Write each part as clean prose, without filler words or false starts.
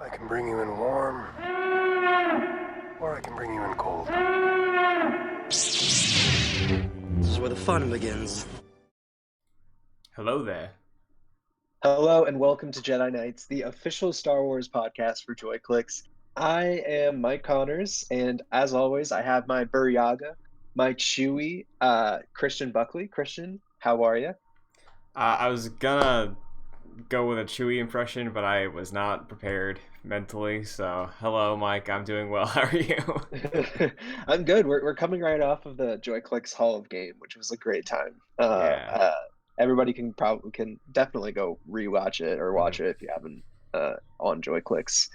I can bring you in warm, or I can bring you in cold. This is where the fun begins. Hello there. Hello and welcome to Jedi Knights, the official Star Wars podcast for JoyClicks. I am Mike Connors, and as always, I have my Buryaga, my Chewy, Christian Buckley. Christian, how are you? I was gonna go with a Chewie impression, but I was not prepared mentally. So, hello, Mike. I'm doing well. How are you? I'm good. We're coming right off of the JoyClicks Hall of Game, which was a great time. Yeah. Everybody can definitely go rewatch it or watch Mhm. it if you haven't on JoyClicks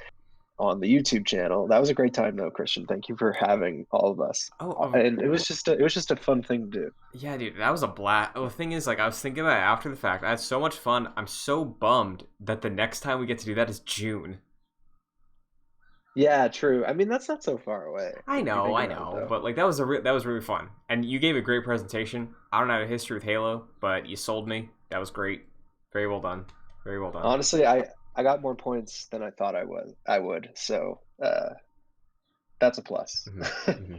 on the YouTube channel. That was a great time though, Christian. Thank you for having all of us. Oh, And it was just a fun thing to do. yeah, dude. That was a blast. Oh, the thing is, like, I was thinking about it after the fact. I had so much fun. I'm so bummed that the next time we get to do that is June. Yeah, true. I mean, that's not so far away I if you know, think I about it know, though. but like that was really fun, and you gave a great presentation. I don't have a history with Halo, but you sold me. That was great. Very well done. Very well done. Honestly, I got more points than I thought I would. So that's a plus. hmm hmm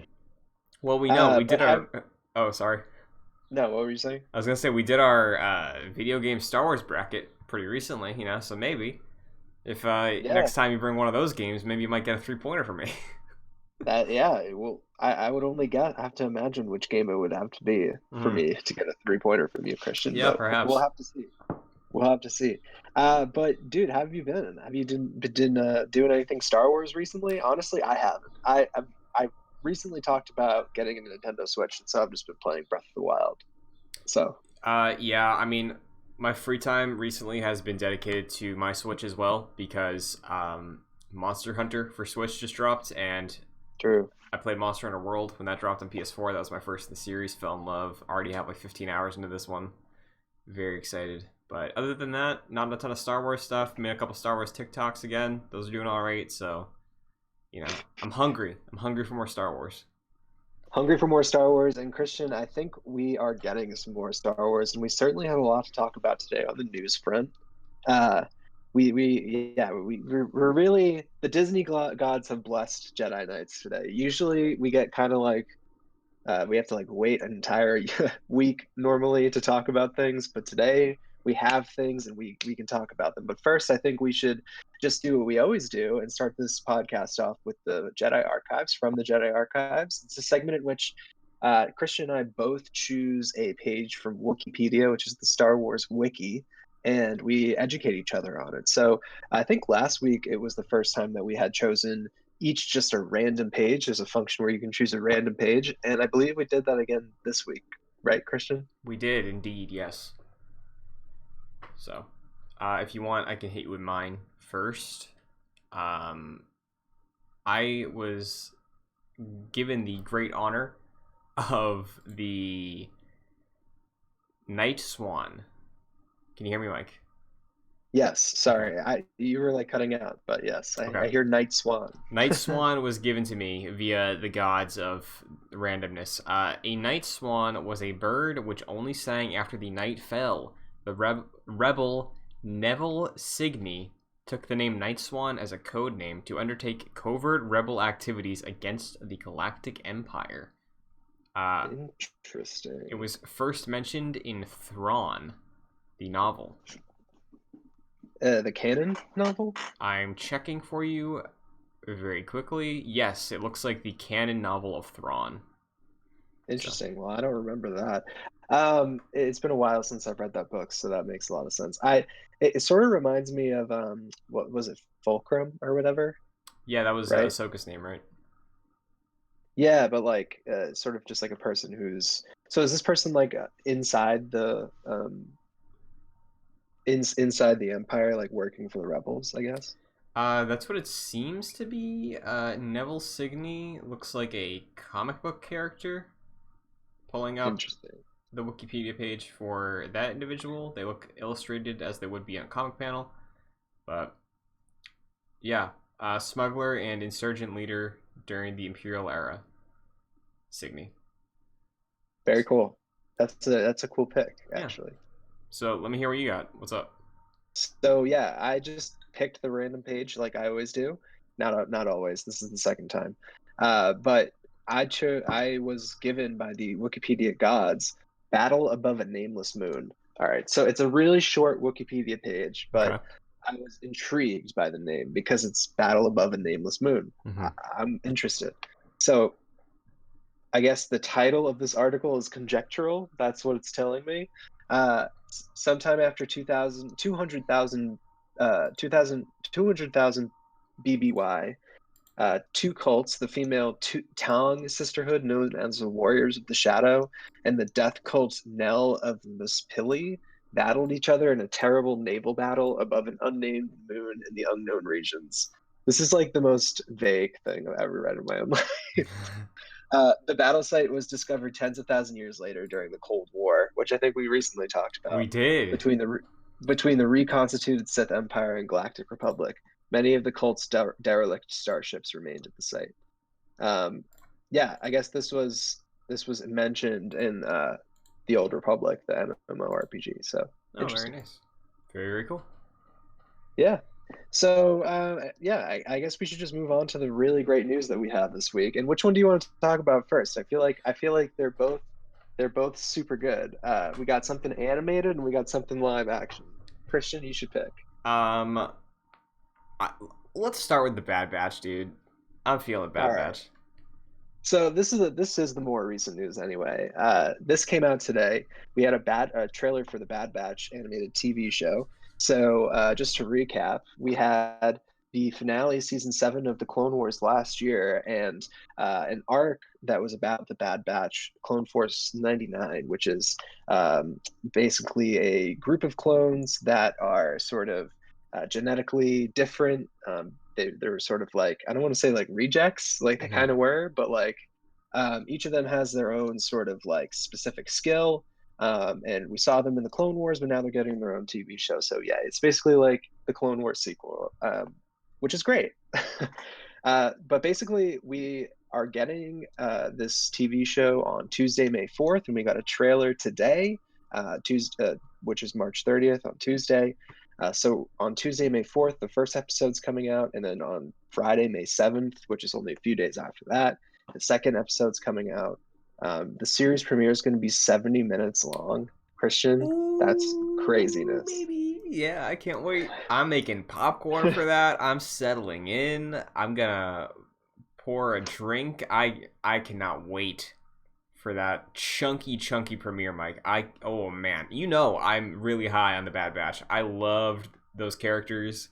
Well, we know we But did have our. Oh, sorry. no, what were you saying? I was gonna say we did our video game Star Wars bracket pretty recently, so maybe if Yeah, next time you bring one of those games, maybe you might get a 3-pointer from me. I would only have to imagine which game it would have to be for Hmm. me to get a 3-pointer from you, Christian, Yeah, but we'll perhaps. have to see. We'll have to see. But dude, how have you been? Have you been doing anything Star Wars recently? Honestly, I haven't. I recently talked about getting a Nintendo Switch, and so I've just been playing Breath of the Wild. So Yeah, I mean, my free time recently has been dedicated to my Switch as well because Monster Hunter for Switch just dropped, and true. I played Monster Hunter World when that dropped on PS4. That was my first in the series. Fell in love. Already have like 15 hours into this one. Very excited. But other than that, not a ton of Star Wars stuff. Made a couple Star Wars TikToks again. Those are doing all right. So, I'm hungry. I'm hungry for more Star Wars. Hungry for more Star Wars, and Christian, I think we are getting some more Star Wars, and we certainly have a lot to talk about today on the news front. Uh, we're really the Disney gods have blessed Jedi Knights today. Usually, we get kind of like we have to like wait an entire week normally to talk about things, but today we have things and we can talk about them. But first, I think we should just do what we always do and start this podcast off with the Jedi Archives from the Jedi Archives. It's a segment in which Christian and I both choose a page from Wikipedia, which is the Star Wars wiki, and we educate each other on it. So I think last week it was the first time that we had chosen each just a random page. There's a function where you can choose a random page, and I believe we did that again this week, right, Christian? We did indeed, yes. So, if you want, I can hit you with mine first. Um, I was given the great honor of the Night Swan. Can you hear me, Mike? Yes. Okay. Sorry, I you were like cutting out, but yes, I, Okay. I hear Night Swan. Night Swan was given to me via the gods of randomness. A night swan was a bird which only sang after the night fell. The rebel Neville Signy took the name Night Swan as a code name to undertake covert rebel activities against the Galactic Empire. Uh, it Interesting. was first mentioned in Thrawn, the novel. The canon novel? I'm checking for you very quickly. Yes, it looks like the canon novel of Thrawn. So, Interesting. Well, I don't remember that. It's been a while since I've read that book, so that makes a lot of sense. It sort of reminds me of what was it, Fulcrum or whatever, yeah, that was right? Ahsoka's name, right? Yeah, but like sort of just like a person who's so is this person like inside the inside the Empire, like working for the rebels, I guess. That's what it seems to be. Neville Signy looks like a comic book character. Pulling up Interesting. the Wikipedia page for that individual, they look illustrated as they would be on a comic panel. But yeah, smuggler and insurgent leader during the Imperial era, Signy. Very cool. That's a cool pick, Yeah. actually. So let me hear what you got. What's up? So yeah, I just picked the random page like I always do. Not always. This is the second time. But I was given by the Wikipedia gods Battle Above a Nameless Moon. All right, so it's a really short Wikipedia page, but Okay. I was intrigued by the name because it's Battle Above a Nameless Moon. Mm-hmm. I'm interested. So I guess the title of this article is conjectural. That's what it's telling me. Sometime after 2000, 200,000, 200,000 BBY, two cults, the female Tang sisterhood, known as the Warriors of the Shadow, and the death cult Nell of Muspili, battled each other in a terrible naval battle above an unnamed moon in the unknown regions. This is like the most vague thing I've ever read in my own life. The battle site was discovered tens of thousands of years later during the Cold War, which I think we recently talked We about, did. between the reconstituted Sith Empire and Galactic Republic. Many of the cult's derelict starships remained at the site. Um, yeah, I guess this was mentioned in the Old Republic, the MMORPG. So Oh, very interesting. nice. Very, very cool. Yeah. So yeah, I guess we should just move on to the really great news that we have this week. And which one do you want to talk about first? I feel like they're both super good. We got something animated and we got something live action. Christian, you should pick. Um, let's start with the Bad Batch, dude. I'm feeling All Bad right. Batch. So this is the more recent news anyway. This came out today. We had a trailer for the Bad Batch animated TV show. So just to recap, we had the finale season 7 of the Clone Wars last year, and an arc that was about the Bad Batch, Clone Force 99, which is basically a group of clones that are sort of genetically different. They're sort of like, I don't want to say like rejects, like they Mm-hmm. kind of were, but like each of them has their own sort of like specific skill. And we saw them in the Clone Wars, but now they're getting their own TV show. So yeah, it's basically like the Clone Wars sequel, which is great. But basically, we are getting this TV show on Tuesday, May 4th, and we got a trailer today, Tuesday, which is March 30th on Tuesday. So on Tuesday, May 4th, the first episode's coming out, and then on Friday, May 7th, which is only a few days after that, the second episode's coming out. The series premiere is going to be 70 minutes long. Christian, that's Ooh, craziness. baby. Yeah, I can't wait. I'm making popcorn for that. I'm settling in. I'm gonna pour a drink. I cannot wait for that chunky premiere, Mike. Oh man, I'm really high on the Bad Batch. I loved those characters.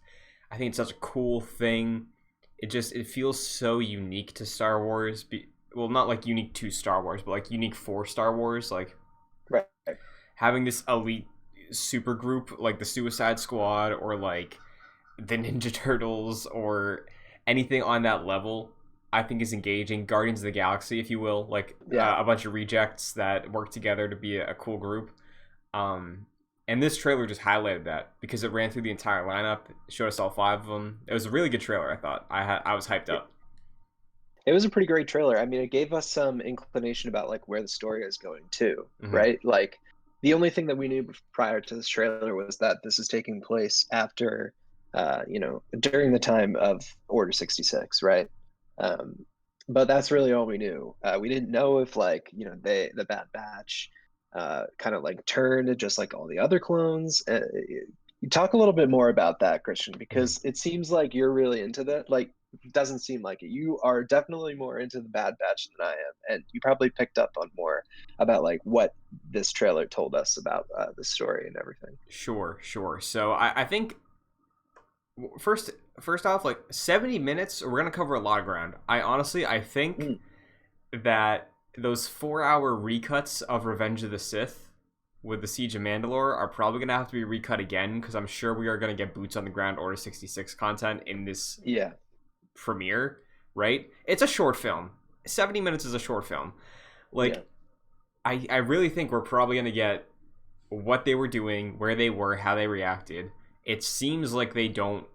I think it's such a cool thing. It feels so unique to Star Wars. Well, not like unique to Star Wars, but like unique for Star Wars. Like Right. having this elite super group like the Suicide Squad or like the Ninja Turtles or anything on that level, I think is engaging. Guardians of the Galaxy, if you will, like Yeah. a bunch of rejects that work together to be a cool group. And this trailer just highlighted that because it ran through the entire lineup, showed us all 5 of them. It was a really good trailer. I thought I was hyped up. It was a pretty great trailer. I mean, it gave us some inclination about like where the story is going to, Mhm. right? Like the only thing that we knew prior to this trailer was that this is taking place after, during the time of Order 66, right? But that's really all we knew. We didn't know if like, the Bad Batch kind of like turned just like all the other clones. You talk a little bit more about that, Christian, because it seems like you're really into that. Like, it doesn't seem like it. You are definitely more into the Bad Batch than I am, and you probably picked up on more about like what this trailer told us about the story and everything. Sure. So I think first off, like 70 minutes, we're gonna cover a lot of ground. I think Mm. that those 4-hour recuts of Revenge of the Sith with the Siege of Mandalore are probably gonna have to be recut again because I'm sure we are gonna get boots on the ground Order 66 content in this Yeah, premiere. Right? It's a short film. 70 minutes is a short film. Like yeah, I really think we're probably gonna get what they were doing, where they were, how they reacted. It seems like they don't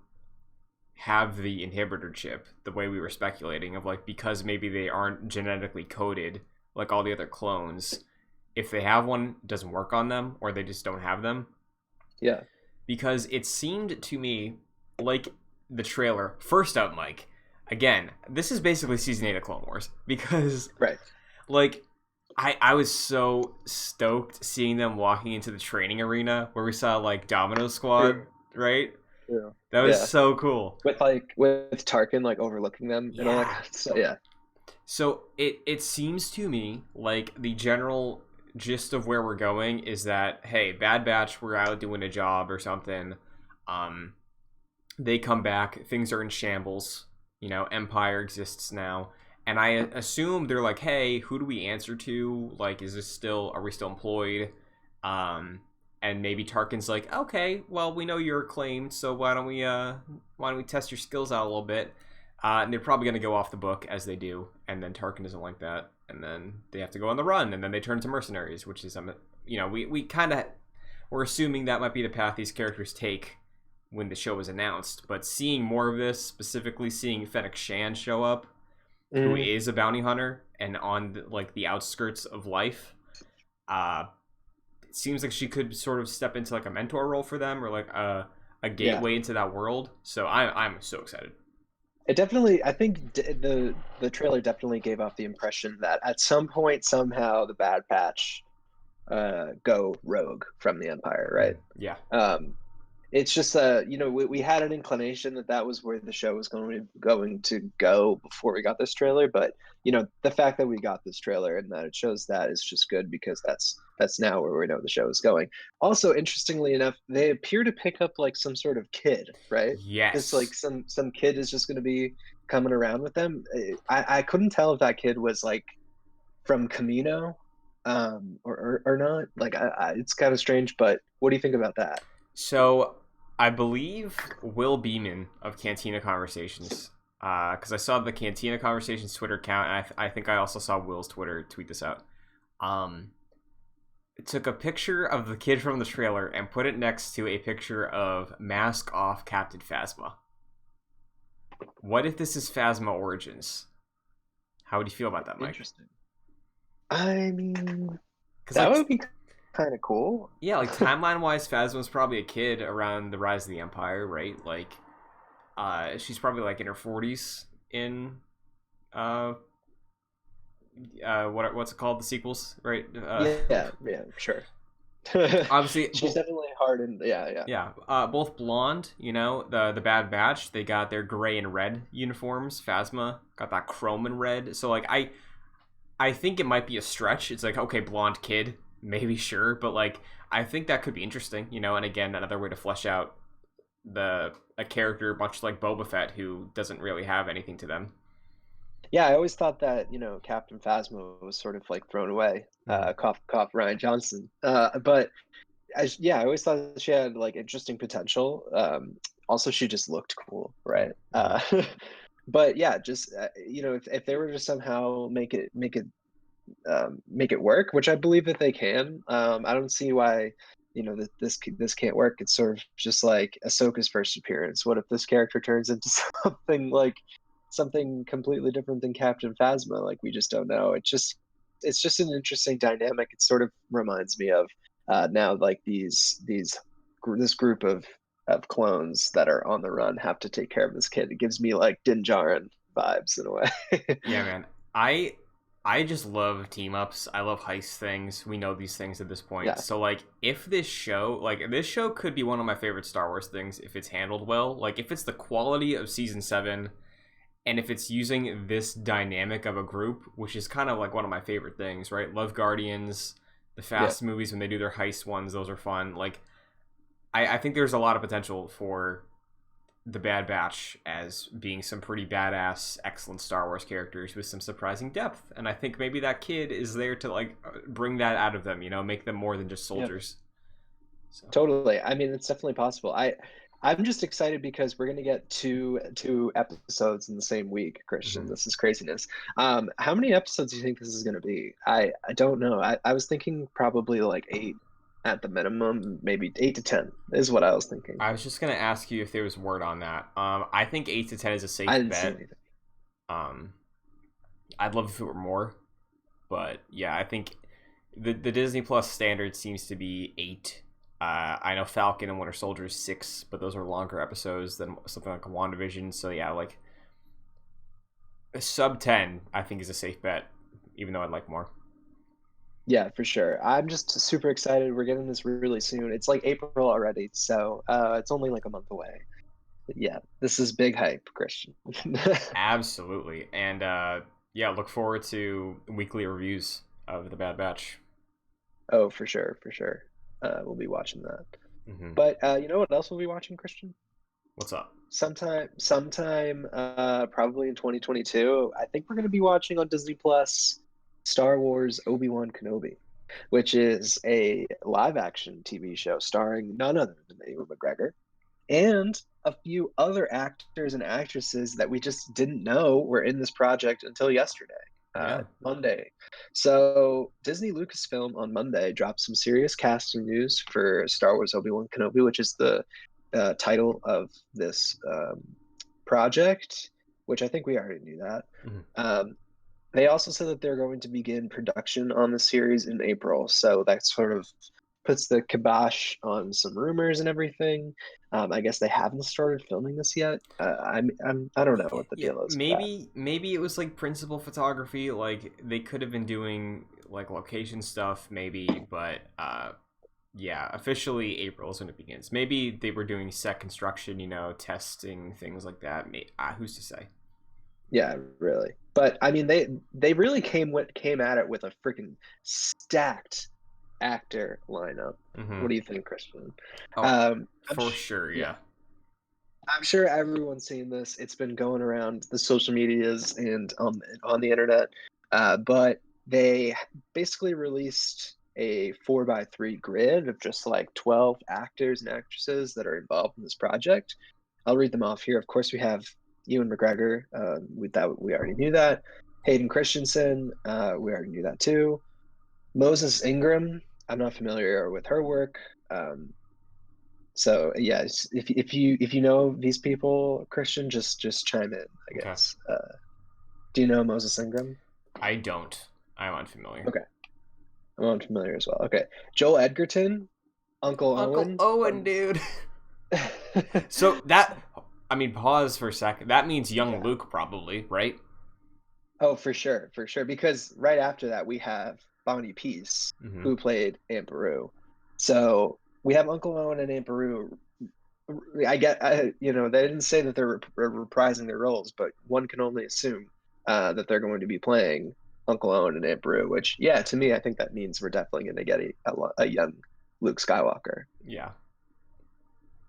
have the inhibitor chip the way we were speculating of like because maybe they aren't genetically coded like all the other clones. If they have one, it doesn't work on them or they just don't have them. yeah. Because it seemed to me like the trailer. First up, Mike. Again, this is basically season 8 of Clone Wars because, Right. like, I was so stoked seeing them walking into the training arena where we saw like Domino Squad, right? Yeah. That was Yeah. so cool. With Tarkin like overlooking them and all that kind of stuff. Yeah. So it seems to me like the general gist of where we're going is that, hey, Bad Batch were out doing a job or something. They come back, things are in shambles. You know, Empire exists now. And I assume they're like, hey, who do we answer to? Like, are we still employed? And maybe Tarkin's like, okay, well, we know you're acclaimed, so why don't we test your skills out a little bit? And they're probably going to go off the book as they do. And then Tarkin doesn't like that. And then they have to go on the run. And then they turn into mercenaries, which is, we kind of, we're assuming that might be the path these characters take when the show was announced. But seeing more of this, specifically seeing Fennec Shand show up, who is a bounty hunter and on like the outskirts of life, it seems like she could sort of step into like a mentor role for them or like a gateway into that world. So I'm so excited. It definitely, I think the trailer definitely gave off the impression that at some point somehow the Bad Batch go rogue from the Empire, right? Yeah. It's just we had an inclination that was where the show was going to go before we got this trailer, but the fact that we got this trailer and that it shows that is just good because that's now where we know the show is going. Also, interestingly enough, they appear to pick up like some sort of kid, right? Yes. It's like some kid is just going to be coming around with them. I couldn't tell if that kid was like from Camino or not. Like it's kind of strange, but what do you think about that? So I believe Will Beeman of Cantina Conversations, because I saw the Cantina Conversations Twitter account, and I think I also saw Will's Twitter tweet this out. It took a picture of the kid from the trailer and put it next to a picture of Mask Off Captain Phasma. What if this is Phasma Origins? How would you feel about that, Mike? Interesting. I mean, that would be kind of cool. Yeah, like timeline-wise, Phasma's probably a kid around the rise of the Empire, right? Like, she's probably like in her 40s in, what's it called? The sequels, right? Yeah, sure. Obviously, she's definitely hard and yeah. Both blonde, the Bad Batch, they got their gray and red uniforms. Phasma got that chrome and red. So like, I think it might be a stretch. It's like, okay, blonde kid. Maybe, sure, but like I think that could be interesting, and again, another way to flesh out a character much like Boba Fett who doesn't really have anything to them. Yeah, I always thought that Captain Phasma was sort of like thrown away. Cough Ryan Johnson. But I always thought she had like interesting potential. Also, she just looked cool, right? But yeah, just if they were to somehow make it work, which I believe that they can. I don't see why this can't work. It's sort of just like Ahsoka's first appearance. What if this character turns into something completely different than Captain Phasma? Like, we just don't know. It's just an interesting dynamic. It sort of reminds me of now like this group of clones that are on the run have to take care of this kid. It gives me like Din Djarin vibes in a way. Yeah, man. I just love team ups. I love heist things. We know these things at this point. Yeah. So like, if this show could be one of my favorite Star Wars things if it's handled well. Like, if it's the quality of season 7 and if it's using this dynamic of a group, which is kind of like one of my favorite things, right? Love Guardians, the Fast movies when they do their heist ones, those are fun. Like, I think there's a lot of potential for the Bad Batch as being some pretty badass, excellent Star Wars characters with some surprising depth. And I think maybe that kid is there to like bring that out of them, make them more than just soldiers. So. Totally. I mean, it's definitely possible. I'm just excited because we're going to get two episodes in the same week, Christian. Mm-hmm. This is craziness. How many episodes do you think this is going to be? I don't know. I was thinking probably like 8 at the minimum, maybe 8 to 10 is what I was thinking. I was just going to ask you if there was word on that. I think 8 to 10 is a safe bet. I'd love if it were more, but yeah, I think the Disney Plus standard seems to be 8. I know Falcon and Winter Soldier is 6, but those are longer episodes than something like WandaVision. So yeah, like a sub 10, I think is a safe bet, even though I'd like more. Yeah, for sure. I'm just super excited. We're getting this really soon. It's like April already, so it's only like a month away. But yeah, this is big hype, Christian. Absolutely, and yeah, look forward to weekly reviews of The Bad Batch. Oh, for sure, for sure. We'll be watching that. Hmm. But you know what else we'll be watching, Christian? What's up? Sometime, probably in 2022. I think we're going to be watching on Disney Plus Star Wars Obi-Wan Kenobi, which is a live-action TV show starring none other than Ewan McGregor and a few other actors and actresses that we just didn't know were in this project until yesterday, Yeah. Monday. So Disney Lucasfilm on Monday dropped some serious casting news for Star Wars Obi-Wan Kenobi, which is the title of this project, which I think we already knew that. Mhm. They also said that they're going to begin production on the series in April, so that sort of puts the kibosh on some rumors and everything. I guess they haven't started filming this yet. I don't know what the Yeah, deal is with that. maybe it was like principal photography. Like they could have been doing like location stuff, maybe, but yeah, officially April is when it begins. Maybe they were doing set construction, testing things like that. Who's to say? Yeah, really. But I mean, they really came at it with a freaking stacked actor lineup. Hmm. What do you think, Christian? Oh, Um, for sure, yeah, yeah. I'm sure everyone's seen this. It's been going around the social medias and on the internet. But they basically released a 4 by 3 grid of just like 12 actors and actresses that are involved in this project. I'll read them off here. Of course, we have Ewan McGregor. We already knew that. Hayden Christensen. We already knew that too. Moses Ingram. I'm not familiar with her work. So yes, if you know these people, Christian, just chime in, I Okay. guess. Do you know Moses Ingram? I don't. I'm unfamiliar. Okay, I'm unfamiliar as well. Okay, Joel Edgerton, Uncle Uncle Owen Owen, from. dude. So that, I mean, pause for a second. That means young Yeah. Luke, probably, right? Oh, for sure, for sure. Because right after that, we have Bonnie Peace, Hmm. who played Aunt Beru. So we have Uncle Owen and Aunt Beru. They didn't say that they're reprising their roles, but one can only assume that they're going to be playing Uncle Owen and Aunt Beru. Which, yeah, to me, I think that means we're definitely going to get a young Luke Skywalker. Yeah.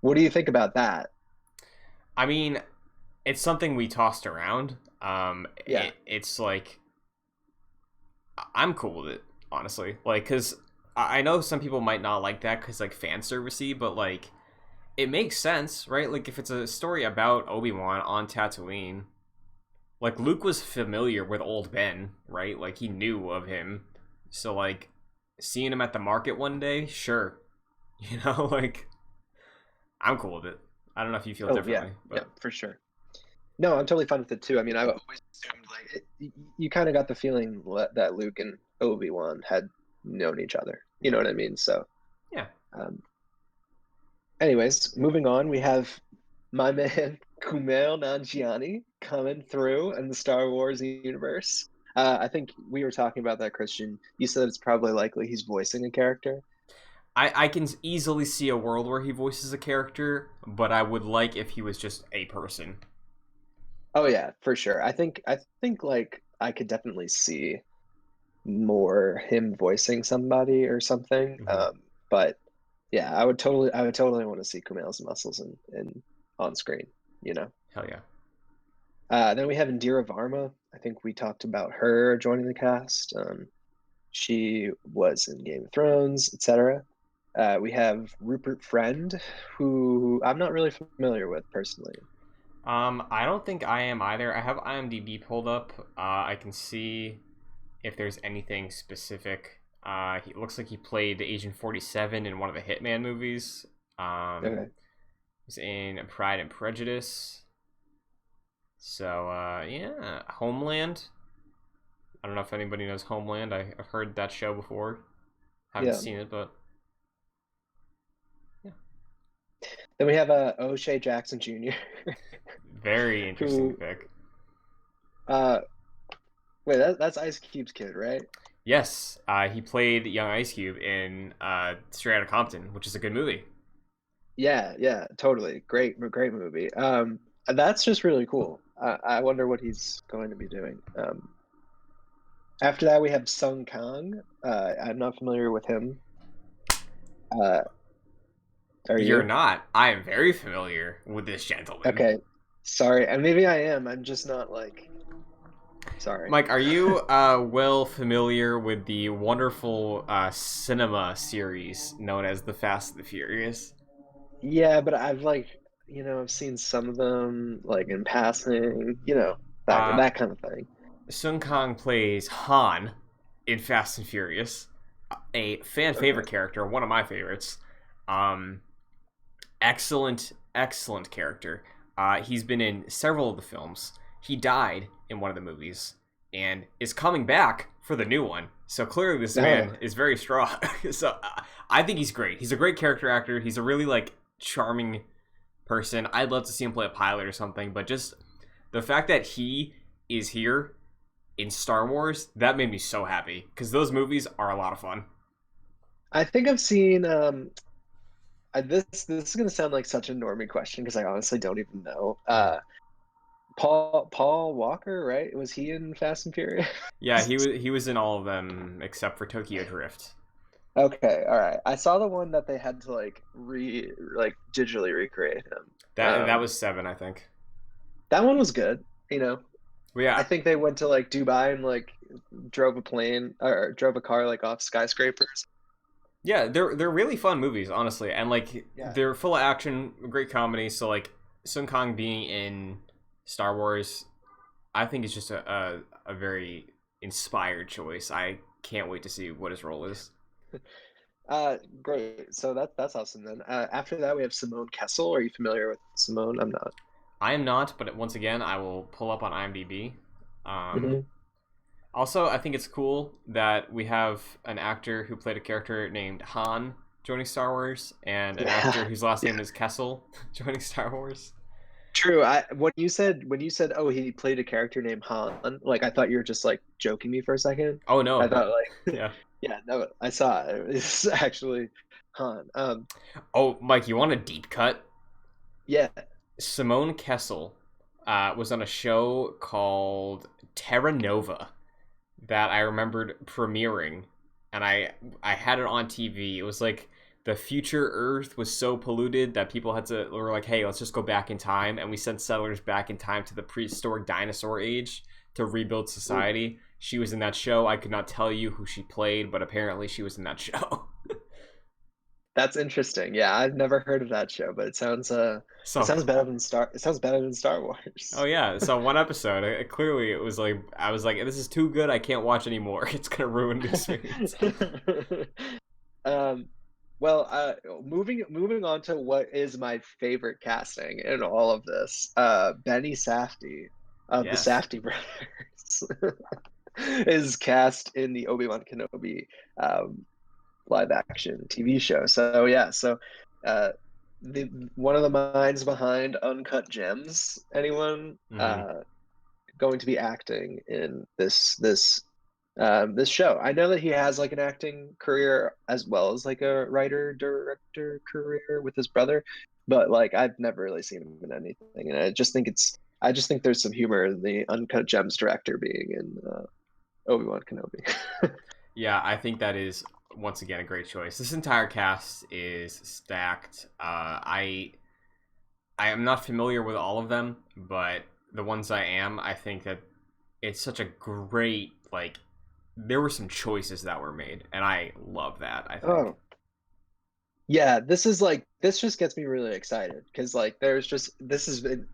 What do you think about that? I mean, it's something we tossed around. Yeah. It's like I'm cool with it, honestly. Like, cause I know some people might not like that because like fan servicey, but like it makes sense, right? Like if it's a story about Obi-Wan on Tatooine, like Luke was familiar with old Ben, right? Like he knew of him. So like seeing him at the market one day, sure. Like I'm cool with it. I don't know if you feel Oh yeah, differently, yeah, but for sure. No, I'm totally fine with it too. I mean, I've always assumed you kind of got the feeling that Luke and Obi-Wan had known each other. You know what I mean? So, yeah. um, anyways, moving on, we have my man Kumail Nanjiani coming through in the Star Wars universe. I think we were talking about that, Christian. You said it's probably likely he's voicing a character. I can easily see a world where he voices a character, but I would like if he was just a person. Oh yeah, for sure. I think like I could definitely see more him voicing somebody or something. Hmm. But yeah, I would totally want to see Kumail's muscles in on screen, you know. Hell yeah. Then we have Indira Varma. I think we talked about her joining the cast. She was in Game of Thrones, etc. We have Rupert Friend, who I'm not really familiar with personally. I don't think I am either. I have IMDb pulled up. I can see if there's anything specific. He looks like he played Agent 47 in one of the Hitman movies. Okay. He's in Pride and Prejudice. So yeah, Homeland. I don't know if anybody knows Homeland. I've heard that show before. Haven't Yeah. seen it, but Then we have O'Shea Jackson Jr. Very interesting who pick. uh wait, that's Ice Cube's kid, right? Yes, he played young Ice Cube in Straight Outta Compton, which is a good movie. Yeah, yeah, totally. Great movie. That's just really cool. I wonder what he's going to be doing. After that, we have Sung Kang. I'm not familiar with him. Uh, are You're you? not. I am very familiar with this gentleman. Okay, sorry. And maybe I am. I'm just not like. Sorry. Mike, are you well familiar with the wonderful cinema series known as The Fast and the Furious? Yeah, but I've like, I've seen some of them like in passing. That Uh, that kind of thing. Sung Kang plays Han in Fast and Furious, a fan Okay. favorite character, one of my favorites. Um, excellent character. He's been in several of the films. He died in one of the movies and is coming back for the new one. So clearly, this Oh, man is very strong. So I think he's great. He's a great character actor. He's a really like charming person. I'd love to see him play a pilot or something. But just the fact that he is here in Star Wars, that made me so happy because those movies are a lot of fun. I think I've seen. This is gonna sound like such a normie question because I honestly don't even know. Paul Walker, right? Was he in Fast and Furious? Yeah, he was in all of them except for Tokyo Drift. Okay, all right. I saw the one that they had to like digitally recreate him. That was 7, I think. That one was good. You know, But I yeah, think they went to like Dubai and like drove a plane or drove a car like off skyscrapers. yeah, they're really fun movies, honestly, and like Yeah. they're full of action, great comedy. So like Sun Kang being in Star Wars, I think is just a very inspired choice. I can't wait to see what his role is. Great. So that's awesome then. After that we have Simone Kessel. Are you familiar with Simone? I'm not. I am not, but once again, I will pull up on IMDb. Um, Hmm. Also, I think it's cool that we have an actor who played a character named Han joining Star Wars, and an actor Yeah. whose last name is Kessel joining Star Wars. True. I when you said oh he played a character named Han, like I thought you were just like joking me for a second. Oh I no, thought like yeah. yeah, no, I saw it. It's actually Han. Oh, Mike, you want a deep cut? Yeah. Simone Kessel was on a show called Terra Nova that I remembered premiering, and I had it on TV. It was like the future Earth was so polluted that people had to were like, hey, let's just go back in time, and we sent settlers back in time to the prehistoric dinosaur age to rebuild Ooh, society. She was in that show. I could not tell you who she played, but apparently she was in that show. that's interesting. Yeah, I've never heard of that show, but it So sounds better than Star oh Wars. yeah, so one episode. Clearly, it was like I was like, "This is too good. I can't watch anymore. It's gonna ruin the experience." Um, well, moving on to what is my favorite casting in all of this. Benny Safdie of the Yes. Safdie brothers is cast in the Obi-Wan Kenobi um, live action TV show. So yeah, uh, the one of the minds behind Uncut Gems. Anyone Hmm. going to be acting in this show? I know that he has like an acting career as well as like a writer director career with his brother, but like I've never really seen him in anything, and I just think there's some humor in the Uncut Gems director being in Obi-Wan Kenobi. Yeah, I think that is once again a great choice. This entire cast is stacked. I am not familiar with all of them, but the ones I am, I think that it's such a great like. There were some choices that were made, and I love that. I think. Oh, yeah, this just gets me really excited because like there's just this has been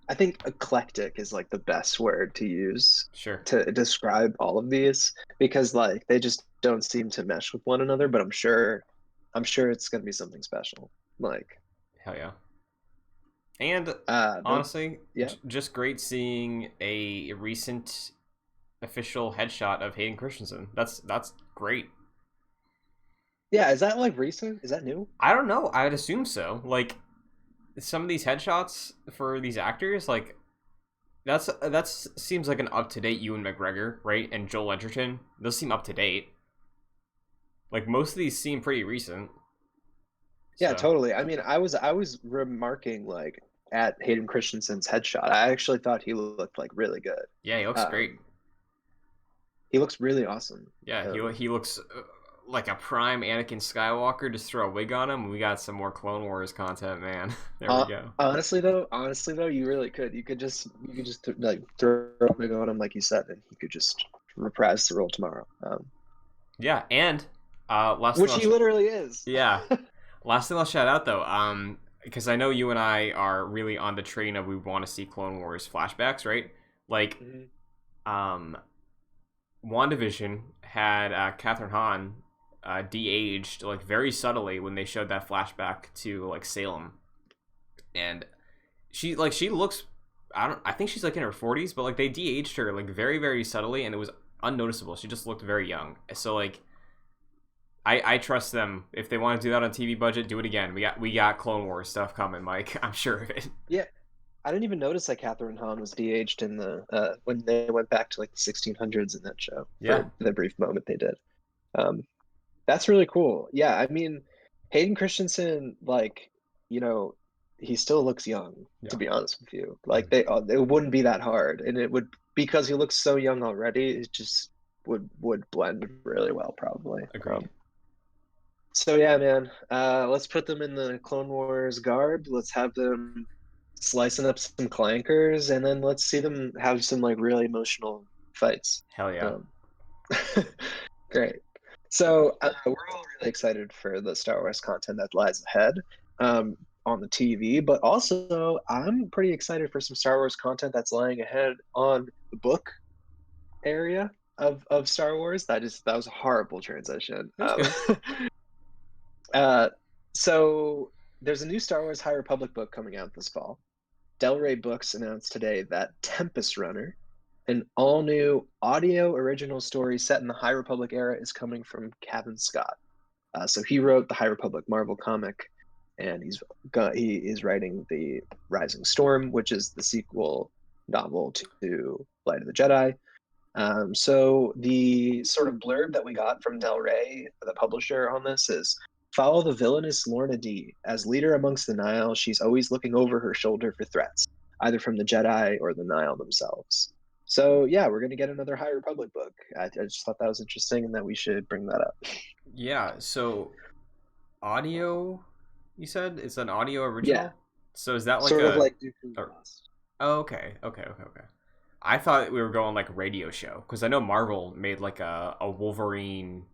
I think eclectic is like the best word to use Sure. to describe all of these because like they just don't seem to mesh with one another, but I'm sure it's gonna be something special. Like Hell yeah. And the honestly, yeah. just great seeing a recent official headshot of Hayden Christensen. That's great. Yeah, is that like recent? Is that new? I don't know. I'd assume so. Like some of these headshots for these actors, like that's seems like an up to date Ewan McGregor, right? And Joel Edgerton. Those seem up to date. Like most of these seem pretty recent. Yeah, So totally. I mean, I was remarking like at Hayden Christensen's headshot. I actually thought he looked like really good. yeah, he looks great. He looks really awesome. Yeah, he looks like a prime Anakin Skywalker. Just throw a wig on him. We got some more Clone Wars content, man. There we go. Honestly though, you really could. You could just like throw a wig on him like you said, and he could just reprise the role tomorrow. Yeah, and last Which thing he literally is. yeah, last thing I'll shout out though, because I know you and I are really on the train of we want to see Clone Wars flashbacks, right? Like, WandaVision had Catherine Hahn de-aged like very subtly when they showed that flashback to like Salem, and she looks, I think she's like in her 40s, but like they de-aged her like very very subtly, and it was unnoticeable. She just looked very young. So like I trust them. If they want to do that on TV budget, do it again. We got Clone Wars stuff coming, Mike. I'm sure of it. Yeah, I didn't even notice that Catherine Hahn was de-aged in the when they went back to like the 1600s in that show. Yeah, for the brief moment they did. That's really cool. Yeah, I mean, Hayden Christensen, like, he still looks young, to be honest with you. Like it wouldn't be that hard, and it would, because he looks so young already, it just would blend really well, probably. agreed. So yeah, man, let's put them in the Clone Wars garb. Let's have them slicing up some clankers, and then let's see them have some like really emotional fights. Hell yeah. Great. So we're all really excited for the Star Wars content that lies ahead on the TV, but also I'm pretty excited for some Star Wars content that's lying ahead on the book area of Star Wars. That was a horrible transition. So there's a new Star Wars High Republic book coming out this fall. Del Rey Books announced today that Tempest Runner, an all-new audio original story set in the High Republic era, is coming from Kevin Scott. So he wrote the High Republic Marvel comic, and he is writing the Rising Storm, which is the sequel novel to Light of the Jedi. So the sort of blurb that we got from Del Rey, the publisher, on this is: follow the villainous Lorna D. As leader amongst the Nile, she's always looking over her shoulder for threats, either from the Jedi or the Nile themselves. So yeah, we're going to get another High Republic book. I just thought that was interesting and that we should bring that up. Yeah, so audio, you said? It's an audio original? Yeah. So is that like sort of like Dooku Lost. Oh, okay. I thought we were going like radio show, because I know Marvel made like a Wolverine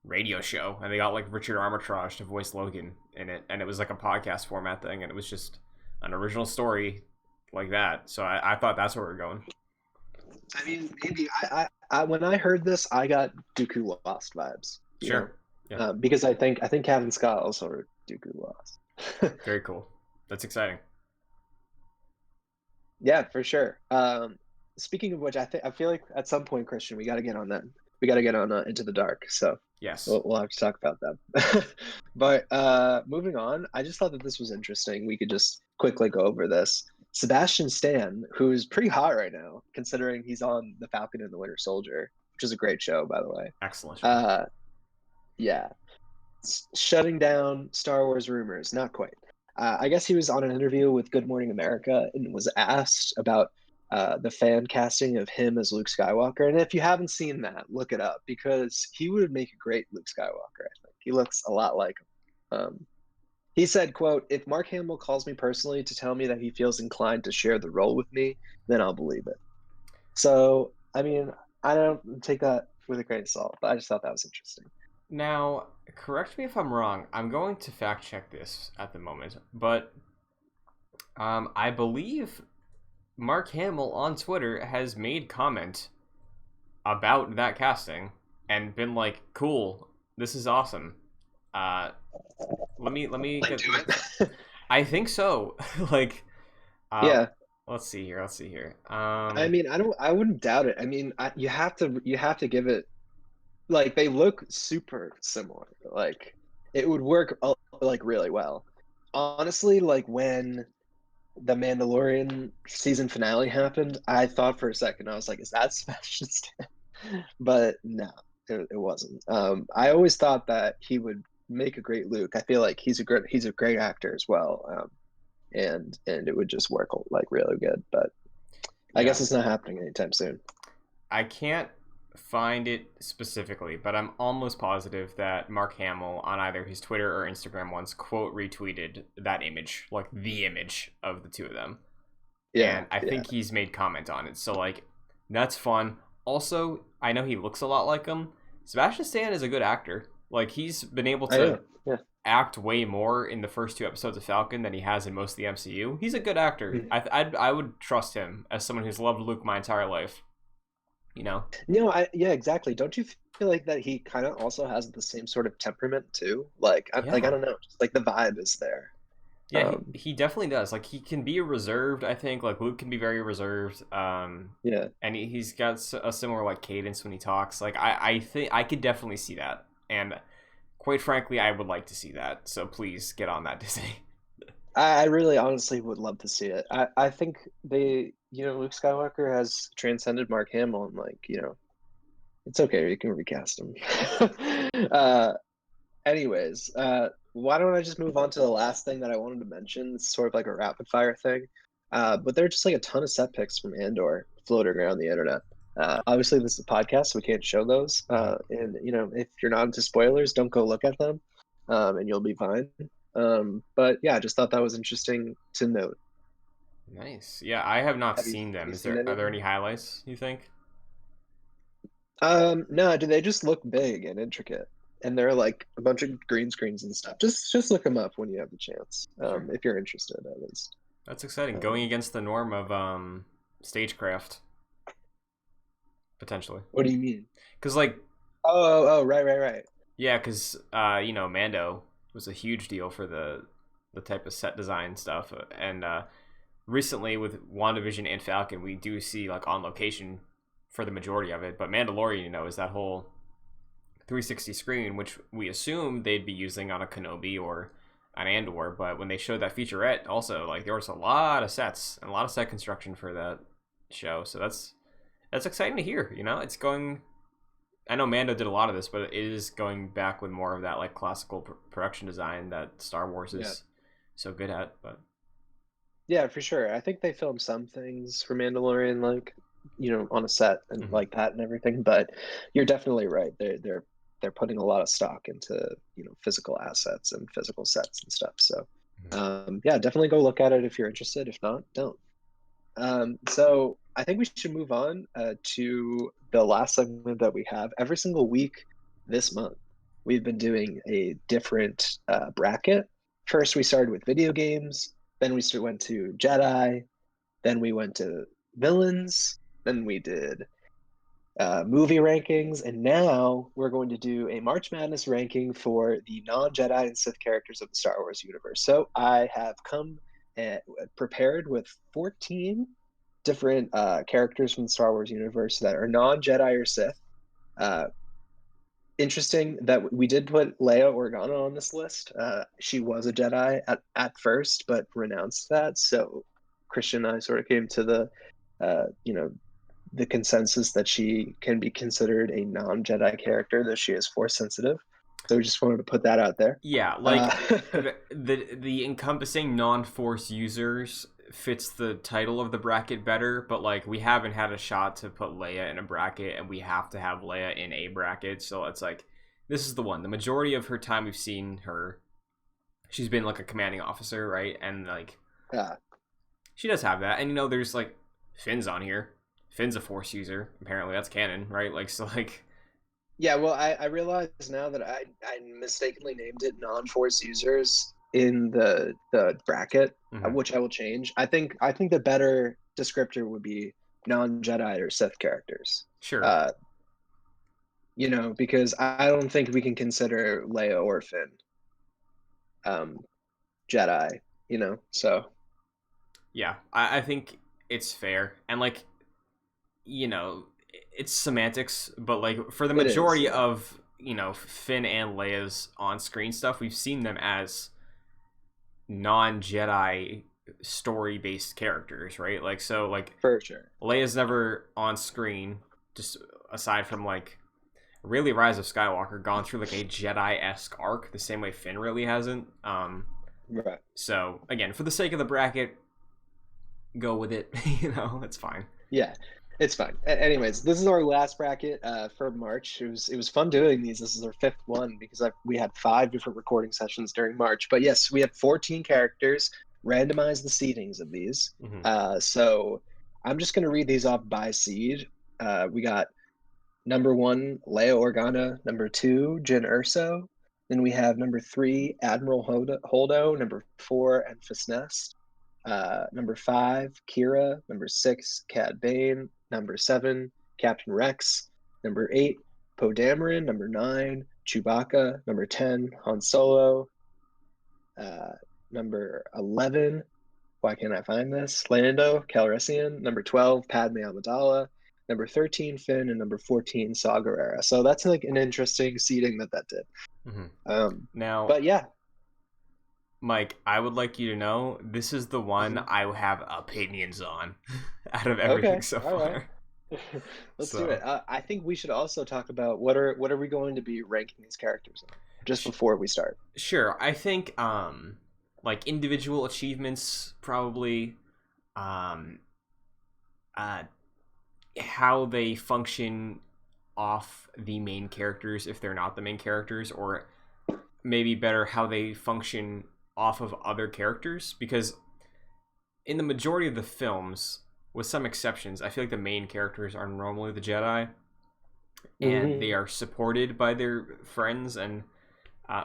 radio show, and they got like Richard Armitage to voice Logan in it, and it was like a podcast format thing, and it was just an original story like that. So I thought that's where we're going. I mean, maybe I when I heard this, I got Dooku Lost vibes. Sure. Yeah. Because I think Kevin Scott also wrote Dooku Lost. Very cool. That's exciting. Yeah, for sure. Speaking of which, I feel like at some point, Christian, we got to get on that. We got to get on Into the Dark. So yes, we'll have to talk about that. But moving on, I just thought that this was interesting. We could just quickly go over this. Sebastian Stan, who's pretty hot right now, considering he's on The Falcon and the Winter Soldier, which is a great show, by the way. Excellent show. Yeah. Shutting down Star Wars rumors. Not quite. I guess he was on an interview with Good Morning America and was asked about the fan casting of him as Luke Skywalker. And if you haven't seen that, look it up, because he would make a great Luke Skywalker, I think. He looks a lot like him. He said, quote, "If Mark Hamill calls me personally to tell me that he feels inclined to share the role with me, then I'll believe it." So, I mean, I don't take that with a grain of salt, but I just thought that was interesting. Now, correct me if I'm wrong. I'm going to fact check this at the moment, but I believe Mark Hamill on Twitter has made comment about that casting and been like, "Cool, this is awesome." Let me get. Do it. I think so. Like, yeah. Let's see here. I mean, I wouldn't doubt it. I mean, you have to give it. Like, they look super similar. Like, it would work like really well. honestly, like when the Mandalorian season finale happened, I thought for a second, I was like, is that Sebastian Stan? But no, it wasn't. I always thought that he would make a great Luke. I feel like he's a great actor as well. And it would just work like really good. But I Yeah. guess it's not happening anytime soon. I can't find it specifically, but I'm almost positive that Mark Hamill on either his Twitter or Instagram once quote retweeted that image, like the image of the two of them. Yeah, And I yeah. think he's made comment on it. So like that's fun. Also, I know he looks a lot like him. Sebastian Stan is a good actor. Like he's been able I know. to Yeah. act way more in the first two episodes of Falcon than he has in most of the MCU. He's a good actor. Mhm. I would trust him as someone who's loved Luke my entire life. You know? No, yeah, exactly. Don't you feel like that he kind of also has the same sort of temperament too? Like, I Yeah. don't know, just like the vibe is there. Yeah, he definitely does. Like he can be reserved. I think like Luke can be very reserved. Yeah. And he's got a similar like cadence when he talks. Like I think I could definitely see that. And quite frankly, I would like to see that. So please get on that, Disney. I really honestly would love to see it. I think Luke Skywalker has transcended Mark Hamill and like, it's okay, you can recast him. uh anyways, why don't I just move on to the last thing that I wanted to mention? It's sort of like a rapid fire thing. But there are just like a ton of set pics from Andor floating around the internet. Obviously this is a podcast, so we can't show those. And if you're not into spoilers, don't go look at them. And you'll be fine. But yeah, I just thought that was interesting to note. Nice. Yeah, I have not Have you, seen have them. you seen Are there anything? any highlights you think? No, do they just look big and intricate? And they're like a bunch of green screens and stuff. Just look them up when you have the chance. Sure. If you're interested, at least. That's exciting. Going Um, against the norm of stagecraft potentially. what do you mean? Cuz like Oh, right, right, right. yeah, cuz Mando was a huge deal for the type of set design stuff and recently with WandaVision and Falcon, we do see like on location for the majority of it, but Mandalorian, is that whole 360 screen, which we assume they'd be using on a Kenobi or an Andor. But when they showed that featurette, also like there was a lot of sets and a lot of set construction for that show. So that's exciting to hear. It's going. I know Mando did a lot of this, but it is going back with more of that like classical production design that Star Wars Yeah. is so good at. But Yeah, for sure. I think they filmed some things for Mandalorian, like, on a set and Mhm. like that and everything. But you're definitely right. They're putting a lot of stock into, physical assets and physical sets and stuff. So, Mhm. yeah, definitely go look at it if you're interested. If not, don't. So I think we should move on to the last segment that we have. Every single week this month, we've been doing a different bracket. First, we started with video games, then we went to Jedi, then we went to villains, then we did movie rankings, and now we're going to do a March Madness ranking for the non-Jedi and Sith characters of the Star Wars universe. So I have come prepared with 14 different characters from the Star Wars universe that are non-Jedi or Sith. Uh, Interesting that we did put Leia Organa on this list. She was a Jedi at first, but renounced that. So Christian and I sort of came to the consensus that she can be considered a non-Jedi character, though she is force sensitive. So we just wanted to put that out there. Yeah, like the encompassing non-force users fits the title of the bracket better, but like we haven't had a shot to put Leia in a bracket, and we have to have Leia in a bracket, so it's like this is the one. The majority of her time we've seen her, she's been like a commanding officer, right? And like yeah, she does have that, and there's like Finn's on here. Finn's a force user, apparently that's canon, right? Like so, like yeah. Well, I realize now that I mistakenly named it non-force users in the bracket, mhm. which I will change. I think the better descriptor would be non-Jedi or Sith characters. Sure, Uh, because I don't think we can consider Leia or Finn um, Jedi. So yeah, I think it's fair, and like it's semantics, but like for the it is. majority Yeah. of Finn and Leia's on-screen stuff, we've seen them as non-Jedi story-based characters, right? Like, so, like, For sure. Leia's never on screen, just aside from, like, really Rise of Skywalker, gone through, like, a Jedi-esque arc, the same way Finn really hasn't. Right. So, again, for the sake of the bracket, go with it. It's fine. Yeah, it's fine. Anyways, this is our last bracket for March. It was fun doing these. This is our fifth one because we had 5 different recording sessions during March. But yes, we had 14 characters. Randomize the seedings of these. So I'm just going to read these off by seed. We got number 1, Leia Organa. Number 2, Jyn Erso. Then we have number 3, Admiral Holdo. Number 4, Enfys Nest. Number 5, Kira. Number 6, Cad Bane. Number 7, Captain Rex. Number 8, Poe Dameron. Number 9, Chewbacca. Number 10, Han Solo. Number 11, why can't I find this? Lando Calrissian. Number 12, Padme Amidala. Number 13, Finn, and number 14, Saw Gerrera. So that's like an interesting seeding that did. Now, but yeah, Mike, I would like you to know this is the one I have opinions on out of everything so far. Right. Let's do it. I think we should also talk about what are we going to be ranking these characters on, just before we start. Sure. I think like individual achievements, probably how they function off the main characters if they're not the main characters, or maybe better, how they function off of other characters, because in the majority of the films, with some exceptions, I feel like the main characters are normally the Jedi, and they are supported by their friends and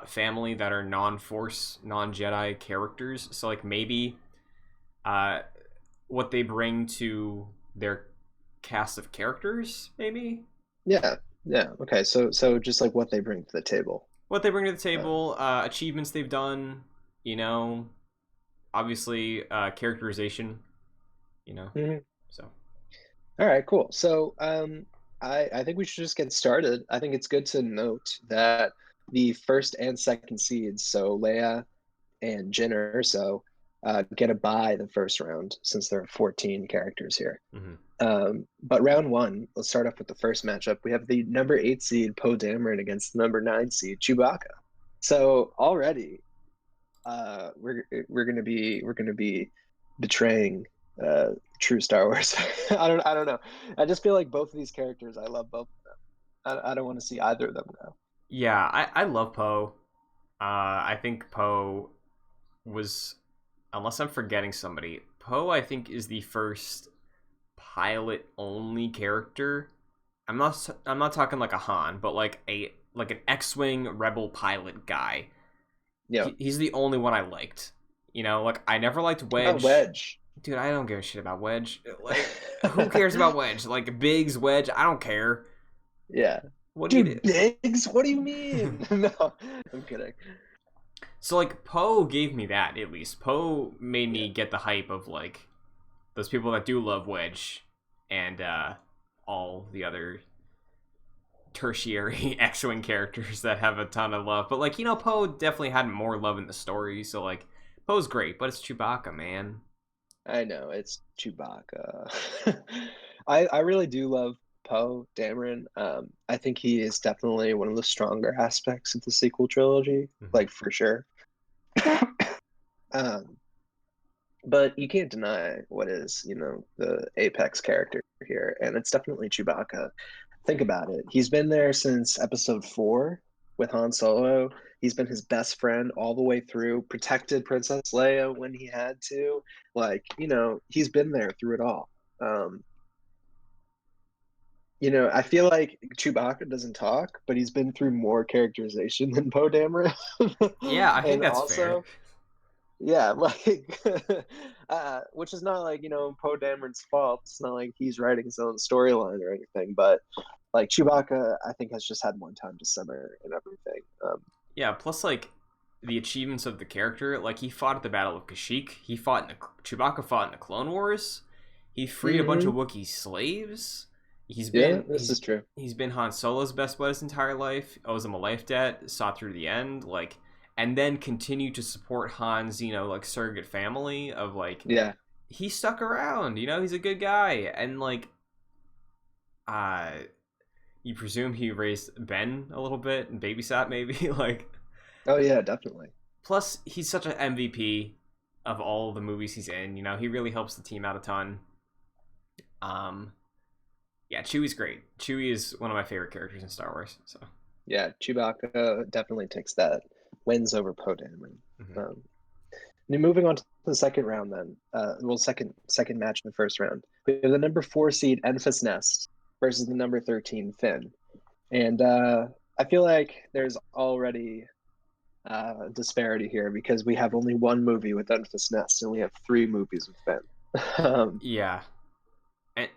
family that are non-Force, non-Jedi characters. So, like, maybe what they bring to their cast of characters, maybe? Yeah. Okay, so just like what they bring to the table. What they bring to the table, achievements they've done, obviously characterization, so. All right, cool. So I think we should just get started. I think it's good to note that the first and second seeds, so Leia and Jyn Erso, get a bye the first round since there are 14 characters here. But round 1, let's start off with the first matchup. We have the number 8 seed Poe Dameron against the number 9 seed Chewbacca. So already, we're gonna be betraying true Star Wars. I don't know. I just feel like both of these characters, I love both of them. I don't want to see either of them go. Yeah, I love Poe. I think Poe was, unless I'm forgetting somebody, Poe I think is the first pilot only character. I'm not talking like a Han, but like an X-wing rebel pilot guy. Yeah, he's the only one I liked. Like I never liked Wedge. Wedge. Dude, I don't give a shit about Wedge. Like, who cares about Wedge? Like Biggs, Wedge, I don't care. Yeah. What do you Biggs? What do you mean? No, I'm kidding. So like Poe gave me that, at least. Poe made me get the hype of like those people that do love Wedge and all the other tertiary X-wing characters that have a ton of love. But like, Poe definitely had more love in the story, so like Poe's great, but it's Chewbacca, man. I know, it's Chewbacca. I really do love Poe Dameron. I think he is definitely one of the stronger aspects of the sequel trilogy, like for sure. But you can't deny what is, the apex character here, and it's definitely Chewbacca. Think about it. He's been there since episode 4 with Han Solo. He's been his best friend all the way through, protected Princess Leia when he had to. Like, he's been there through it all. I feel like Chewbacca doesn't talk, but he's been through more characterization than Poe Dameron. Yeah, I think that's fair. Yeah, like, which is not like, Poe Dameron's fault. It's not like he's writing his own storyline or anything, but like Chewbacca, I think has just had more time to simmer and everything. Yeah, plus like the achievements of the character, like he fought at the Battle of Kashyyyk. Chewbacca fought in the Clone Wars. He freed a bunch of Wookiee slaves. This is true. He's been Han Solo's best bud his entire life. Owes him a life debt. Saw through the end. Like, and then continue to support Han's, like surrogate family of like Yeah. he stuck around, he's a good guy, and like uh you presume he raised Ben a little bit and babysat maybe like Oh yeah, definitely. plus he's such an MVP of all the movies he's in, he really helps the team out a ton. Yeah, Chewie's great. Chewie is one of my favorite characters in Star Wars, so Yeah, Chewbacca definitely takes that wins over Poe Dameron. Mhm. Now moving on to the second round, then. Second match in the first round. We have the number 4 seed Enfys Nest versus the number 13 Finn, and I feel like there's already disparity here because we have only one movie with Enfys Nest and we have 3 movies with Finn. Yeah.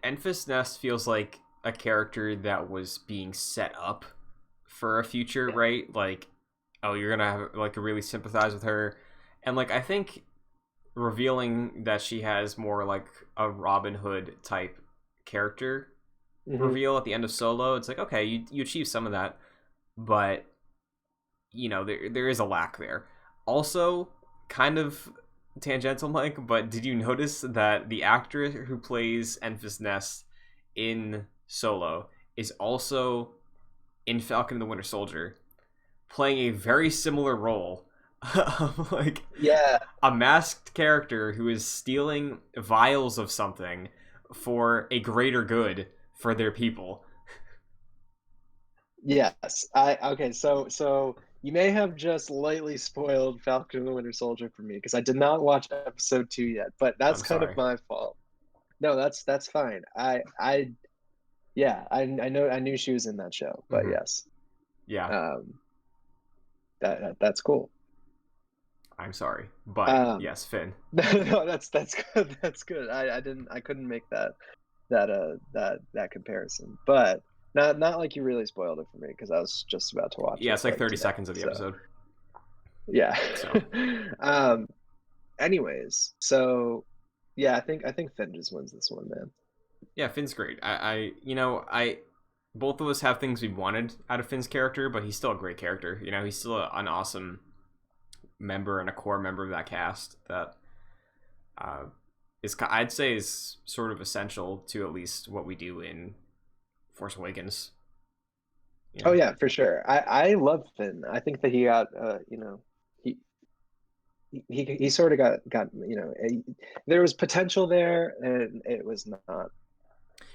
Enfys Nest feels like a character that was being set up for a future, right? Like, oh, you're gonna have like really sympathize with her, and like I think revealing that she has more like a Robin Hood type character reveal at the end of Solo, it's like okay, you achieve some of that, but there is a lack there. Also, kind of tangential, Mike, but did you notice that the actor who plays Enfys Nest in Solo is also in Falcon and the Winter Soldier, playing a very similar role of like Yeah, a masked character who is stealing vials of something for a greater good for their people. yes. I okay, so you may have just lightly spoiled Falcon and the Winter Soldier for me because I did not watch episode 2 yet, but that's I'm kind of sorry. my fault. No, that's fine. I yeah, I knew she was in that show, but Hmm. yes. Yeah, Um that's cool. I'm sorry, but Um yes, Finn. no, that's good. That's good. I couldn't make that comparison. But not like you really spoiled it for me because I was just about to watch Yeah, it it's like 30 today. seconds of the So episode. yeah. So um anyways, so yeah, I think Finn just wins this one, man. yeah, Finn's great. I both of us have things we wanted out of Finn's character, but he's still a great character. He's still an awesome member and a core member of that cast that uh, I'd say is sort of essential to at least what we do in Force Awakens. You Oh know? yeah, for sure. I love Finn. I think that he got he he sort of got there was potential there and it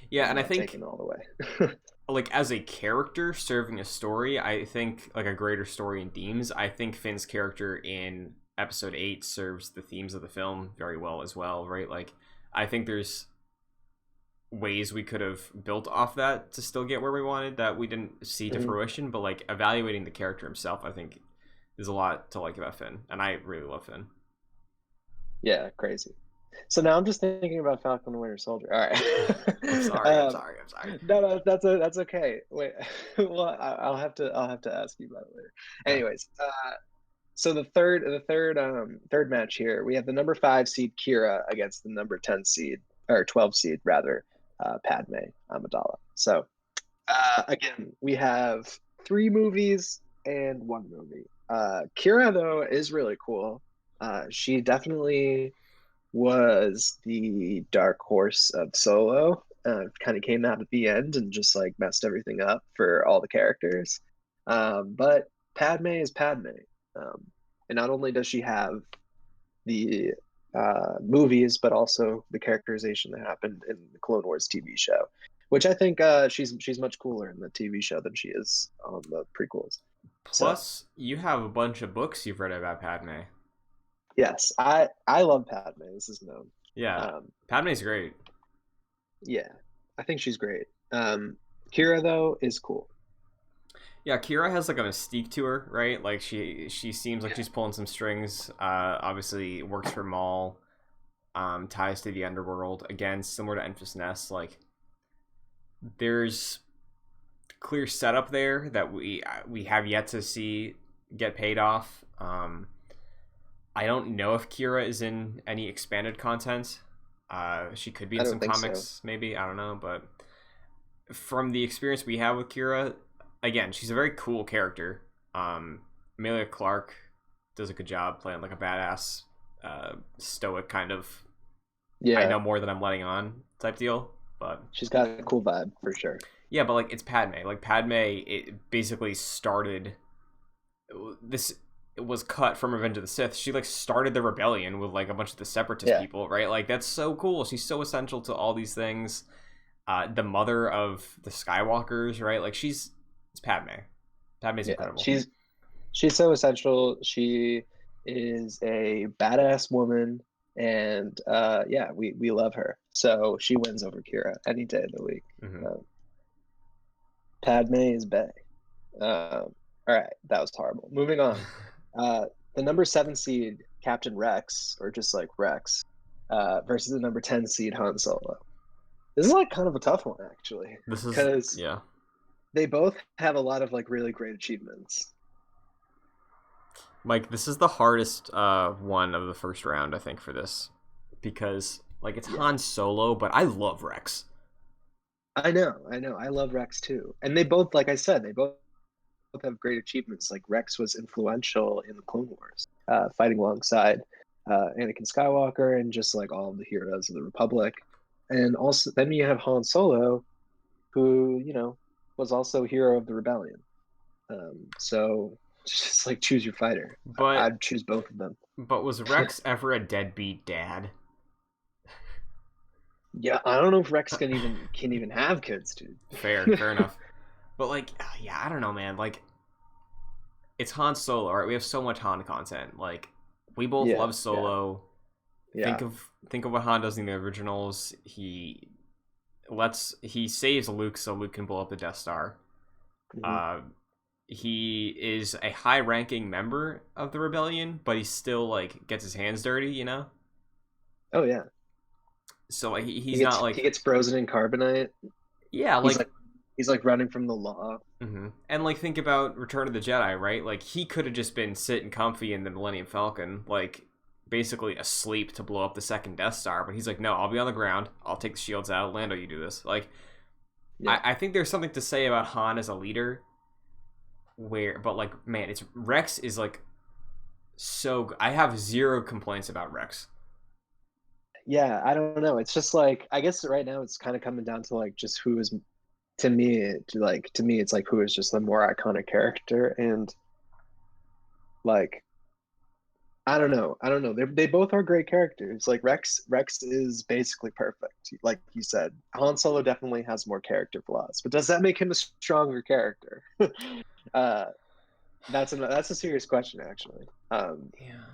Yeah, was and I not think taken all the way. like as a character serving a story, I think like a greater story in themes. I think Finn's character in Episode 8 serves the themes of the film very well as well, right? Like I think there's ways we could have built off that to still get where we wanted that we didn't see to Mhm. fruition, but like evaluating the character himself, I think there's a lot to like about Finn, and I really love Finn. Yeah, crazy. So now I'm just thinking about Falcon and Winter Soldier. All right. I'm sorry, I'm um, sorry, I'm sorry. no, that's okay. Wait, well, I'll have to ask you about it later. Okay. Anyways, so third match here, we have the number 5 seed Kira against the number 10 seed or 12 seed rather, Padme Amidala. So again, we have 3 movies and 1 movie. Kira though is really cool. She definitely was the dark horse of Solo. Kind of came out at the end and just like messed everything up for all the characters. But Padme is Padme. Um, and not only does she have the movies, but also the characterization that happened in the Clone Wars TV show, which I think she's much cooler in the TV show than she is on the prequels. So Plus, you have a bunch of books you've read about Padme. yes, I love Padme. This is known. Yeah, Um, Padme's great. yeah, I think she's great. Kira though is cool. Yeah, Kira has like a mystique to her, right? Like she seems like she's pulling some strings. Obviously works for Maul. Ties to the underworld. Again, similar to Enfys Nest. Like there's clear setup there that we have yet to see get paid off. I don't know if Kira is in any expanded content. She could be I in don't some think so. comics, maybe. I don't know, but from the experience we have with Kira, again, she's a very cool character. Amelia Clark does a good job playing like a badass, stoic kind of. I Yeah, know more than I'm letting on type deal, but she's got a cool vibe for sure. yeah, but like it's Padme. Like Padme, it basically started this. It was cut from Revenge of the Sith. She like started the rebellion with like a bunch of the separatist Yeah, people, right? Like that's so cool. She's so essential to all these things. The mother of the Skywalkers, right? Like it's Padme. Padme's yeah. incredible. She's so essential. She is a badass woman, and yeah, we love her. So she wins over Kira any day of the week. Hmm. Um, Padme is bae. All right, that was horrible. Moving on. The number 7 seed Captain Rex, or just like Rex, versus the number 10 seed Han Solo. This is like kind of a tough one actually, This is because yeah. they both have a lot of like really great achievements. Mike, this is the hardest one of the first round, I think, for this. Because like it's Yeah, Han Solo, but I love Rex. I know. I love Rex too. And they both, like I said, they both have great achievements. Like Rex was influential in the Clone Wars, fighting alongside Anakin Skywalker and just like all of the heroes of the Republic. And also, then you have Han Solo, who was also a hero of the rebellion. So just like choose your fighter. But I'd choose both of them. was Rex ever a deadbeat dad? Yeah, I don't know if Rex can even have kids, dude. Fair enough. But like, yeah, I don't know, man. Like, it's Han Solo, right? We have so much Han content. Like, we both Yeah, love Solo. yeah, Think of what Han does in the originals. He saves Luke so Luke can blow up the Death Star. mhm. Uh, he is a high-ranking member of the rebellion, but he still like gets his hands dirty, you know. Oh yeah. So like He he's gets not he like gets frozen in carbonite. yeah He's like like he's like running from the law. and like think about Return of the Jedi, right? Like he could have just been sitting comfy in the Millennium Falcon, like basically asleep to blow up the second Death Star, but he's like, no, I'll be on the ground. I'll take the shields out. Lando, you do this. Like Yeah. I think there's something to say about Han as a leader. But like, man, it's Rex is like I have zero complaints about Rex. Yeah, I don't know. It's just like I guess right now it's kind of coming down to like just who is to me it's like who is just the more iconic character and like I don't know. I don't know. They both are great characters. Like Rex is basically perfect. Like you said, Han Solo definitely has more character flaws, but does that make him a stronger character? uh, that's a serious question, actually. Yeah,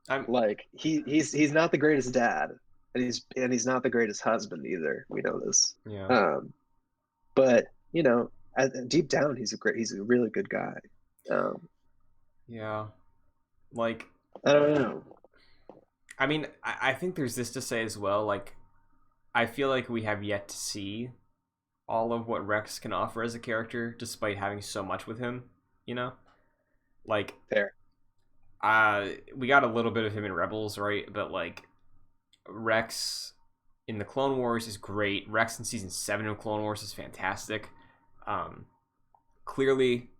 I'm Like he's not the greatest dad, and he's not the greatest husband either. We know this. yeah Um, but deep down, he's a really good guy. Um, yeah like I don't know. I mean I think there's this to say as well. Like I feel like we have yet to see all of what Rex can offer as a character, despite having so much with him. You know, like Fair. we got a little bit of him in Rebels, right? But like Rex in the Clone Wars is great. Rex in season 7 of Clone Wars is fantastic. Um, Clearly,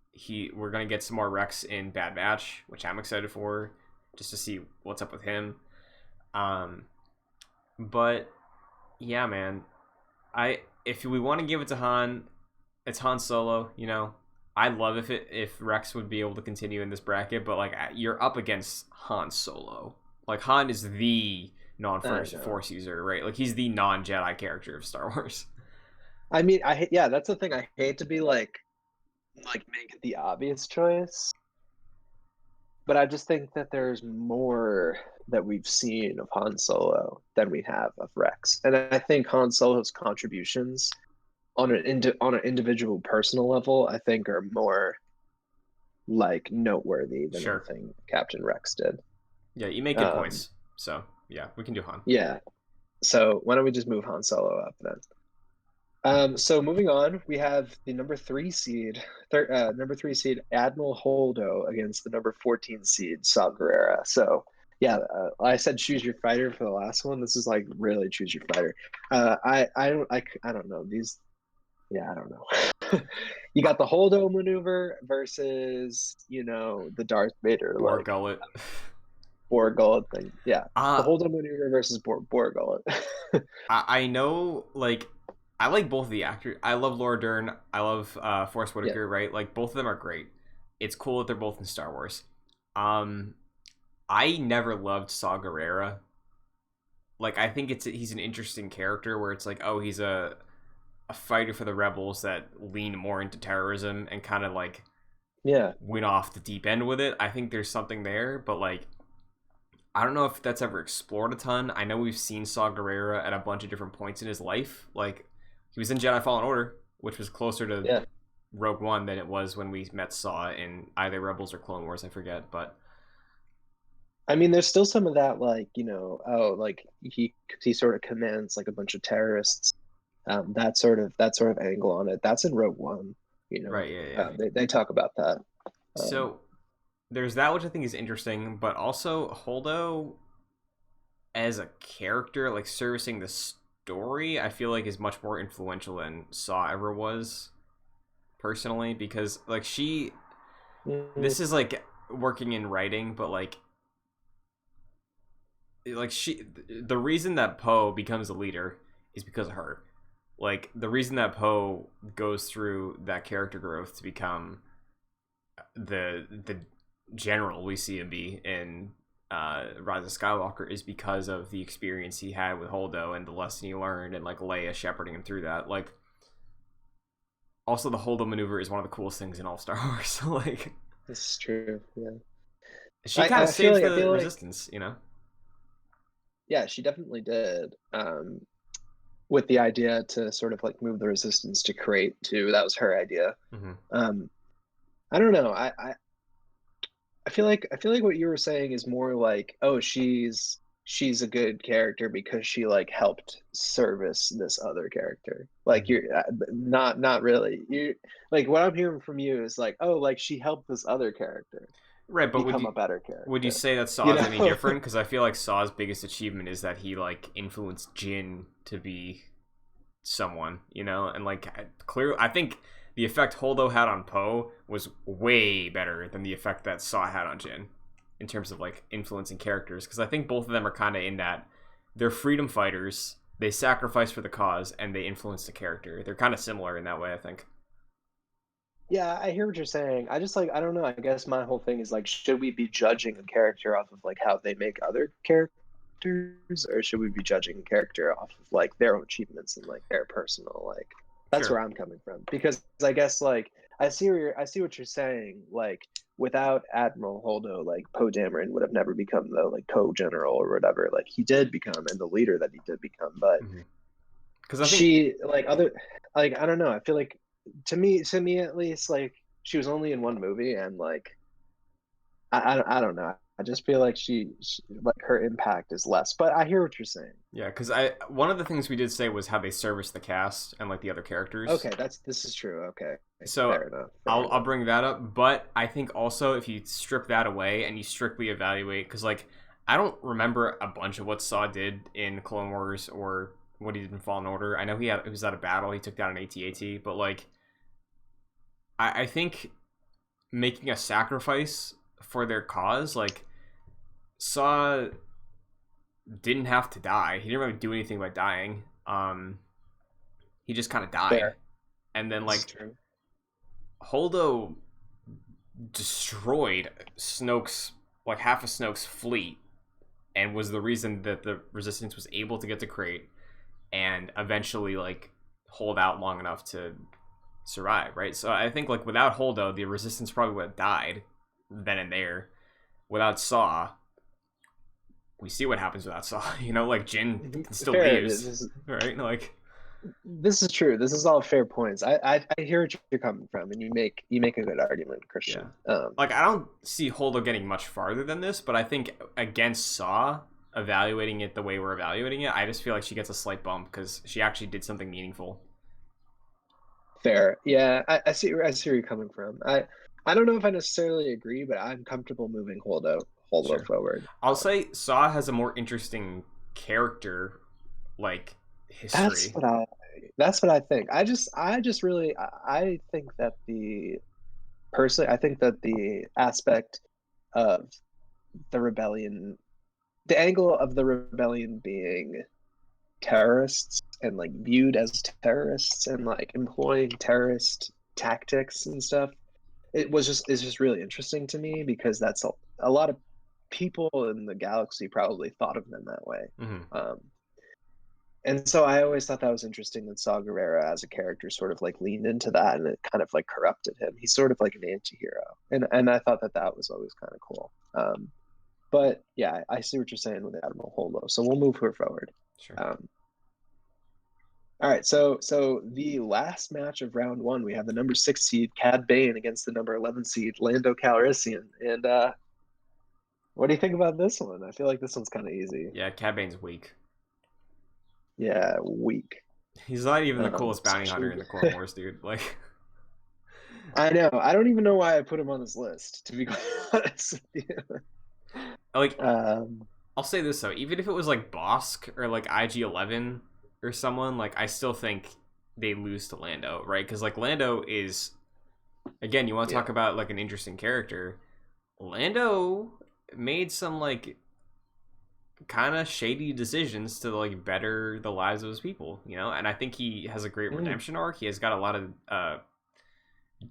we're gonna get some more Rex in Bad Batch, which I'm excited for, just to see what's up with him. Um, but yeah, man, if we want to give it to Han, it's Han Solo. You know, I'd love if Rex would be able to continue in this bracket, but like you're up against Han Solo. Like Han is the I non-Force know. Force user, right? Like he's the non-Jedi character of Star Wars. I mean, yeah, that's the thing. I hate to be like make it the obvious choice, but I just think that there's more that we've seen of Han Solo than we have of Rex, and I think Han Solo's contributions on an individual personal level, I think, are more like noteworthy than Sure. anything Captain Rex did. Yeah, you make good Um, points. So yeah, we can do Han. yeah. So why don't we just move Han Solo up then? So moving on, we have the number three seed Admiral Holdo against the number 14 seed Saw Gerrera. So yeah, I said choose your fighter for the last one. This is like really choose your fighter. I don't know Yeah, I don't know. You got the Holdo maneuver versus, the Darth Vader Or like Gullet. Borgullet thing. Yeah, the Uh, Holdo maneuver versus Borgullet. I know, like, I like both of the actors. I love Laura Dern. I love Forrest Yeah, Whitaker, right? Like, both of them are great. It's cool that they're both in Star Wars. Um, I never loved Saw Gerrera. Like, I think he's an interesting character where it's like, oh, he's a fighter for the rebels that lean more into terrorism and kind of like yeah. went off the deep end with it. I think there's something there, but like I don't know if that's ever explored a ton. I know we've seen Saw Gerrera at a bunch of different points in his life. Like he was in Jedi Fallen Order, which was closer to Yeah. Rogue One than it was when we met Saw in either Rebels or Clone Wars. I forget, but I mean, there's still some of that, like, like he sort of commands like a bunch of terrorists. That sort of angle on it. That's in Rogue One. right, yeah, yeah. They talk about that. Um, So there's that, which I think is interesting, but also Holdo as a character, like servicing the story, I feel like is much more influential than Saw ever was, personally, because like mm, this is like working in writing, but like the reason that Poe becomes a leader is because of her. Like the reason that Poe goes through that character growth to become the general we see him be in Rise of Skywalker is because of the experience he had with Holdo and the lesson he learned, and like Leia shepherding him through that. Like, also the Holdo maneuver is one of the coolest things in all Star Wars. So like, this is true. Yeah. she kind of saves I the feel like, resistance, you know? yeah, she definitely did. With the idea to sort of like move the resistance to create too. That was her idea. Mm-hmm. Um, I don't know. I feel like what you were saying is more like, oh, she's a good character because she like helped service this other character. Like Mm-hmm. you're not really. You like what I'm hearing from you is like, oh, like she helped this other character Right, but become a better would you character. say that You Saw's any know? different? Because I feel like Saw's biggest achievement is that he like influenced Jin to be someone, you know, and like clearly, I think the effect Holdo had on Poe was way better than the effect that Saw had on Jin in terms of like influencing characters. Because I think both of them are kind of in that they're freedom fighters, they sacrifice for the cause, and they influence the character. They're kind of similar in that way, I think. Yeah, I hear what you're saying. I just like I don't know. I guess my whole thing is like, should we be judging a character off of like how they make other characters, or should we be judging a character off of like their own achievements and like their personal like? That's Sure. where I'm coming from because I guess like I see what you're saying. Like without Admiral Holdo, like Poe Dameron would have never become the like co-general or whatever. Like he did become and the leader that he did become, but Because I think she like other like I don't know. I feel like to me at least, like she was only in one movie, and like I don't know. I just feel like she like her impact is less. But I hear what you're saying. yeah, because I one of the things we did say was how they service the cast and like the other characters. Okay, this is true. Okay, So fair enough. Fair I'll enough. bring that up, but I think also if you strip that away and you strictly evaluate, because like I don't remember a bunch of what Saw did in Clone Wars or what he did in Fallen Order. I know he was at a battle, he took down an AT-AT, but like I think making a sacrifice for their cause, like Saw didn't have to die. He didn't really do anything by dying. He just kind of died, Fair. and then This is like true. Holdo destroyed Snoke's like half of Snoke's fleet and was the reason that the resistance was able to get to Crate and eventually like hold out long enough to survive, right? So I think like without Holdo, the resistance probably would have died then and there. Without Saw, we see what happens without Saw. You know, like Jin still Fair. leaves, right? Like This is true. This is all fair points. I hear what you're coming from, and you make a good argument, yeah. Christian. Like I don't see Holdo getting much farther than this, but I think against Saw, evaluating it the way we're evaluating it, I just feel like she gets a slight bump because she actually did something meaningful. Fair. Yeah, I see where you're coming from. I don't know if I necessarily agree, but I'm comfortable moving Holdo Sure. forward. I'll say Saw has a more interesting character, like That's history. what I That's what I think. I just really, I think that personally, I think that the aspect of the rebellion, the angle of the rebellion being terrorists and like viewed as terrorists and like employing terrorist tactics and stuff, is just really interesting to me because that's a lot of people in the galaxy probably thought of them that way. Hmm. Um, and so I always thought that was interesting that Saw Gerrera as a character sort of like leaned into that and it kind of like corrupted him. He's sort of like an anti-hero. And I thought that that was always kind of cool. But yeah, I see what you're saying with Admiral Holdo. So we'll move her forward. Sure. All right, so the last match of round one, we have the number 6 seed Cad Bane against the number 11 seed Lando Calrissian. And what do you think about this one? I feel like this one's kind of easy. Yeah, Cad Bane's weak. Yeah, weak. He's not even the coolest bounty hunter in the Clone Wars, dude. Like, I know. I don't even know why I put him on this list, to be quite honest with you. like, I'll say this though, even if it was like Bosk or like IG-11 or someone, like I still think they lose to Lando, right? Because like Lando is, again, you want to talk about like an interesting character. Lando made some like kind of shady decisions to like better the lives of his people, you know, and I think he has a great redemption arc. He has got a lot of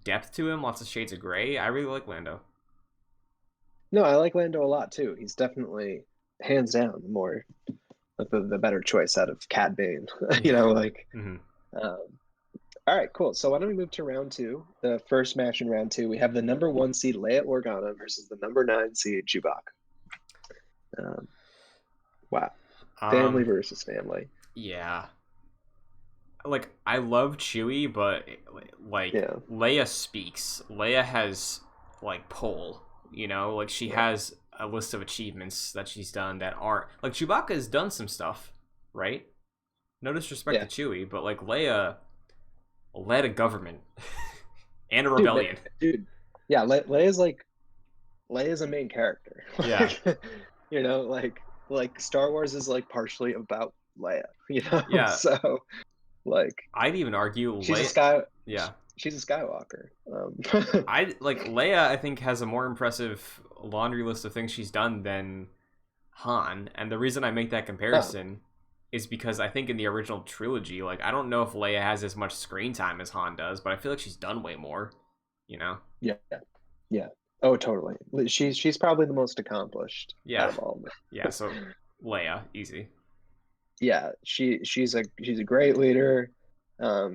depth to him, lots of shades of gray. I really like Lando. No, I like Lando a lot too. He's definitely hands down more like the better choice out of Cad Bane. You know, like all right, cool. So why don't we move to round two? The first match in round two, we have the number 1 seed Leia Organa versus the number 9 seed Chewbacca. Wow. Family versus family. Yeah. Like, I love Chewie, but, like, Leia speaks. Leia has, like, pull, you know? Like, she has a list of achievements that she's done that aren't... Like, Chewbacca has done some stuff, right? No disrespect to Chewie, but, like, Leia led a government and a rebellion. Dude, yeah, Leia's, like... Leia's a main character. Yeah. You know, like Star Wars is like partially about Leia, you know? Yeah. So like I'd even argue she's Leia... she's a Skywalker. I like Leia, I think, has a more impressive laundry list of things she's done than Han. And the reason I make that comparison is because I think in the original trilogy, like I don't know if Leia has as much screen time as Han does, but I feel like she's done way more, you know? Yeah. Oh, totally. She's probably the most accomplished out of all of them. Yeah, so Leia, easy. Yeah, she's a great leader.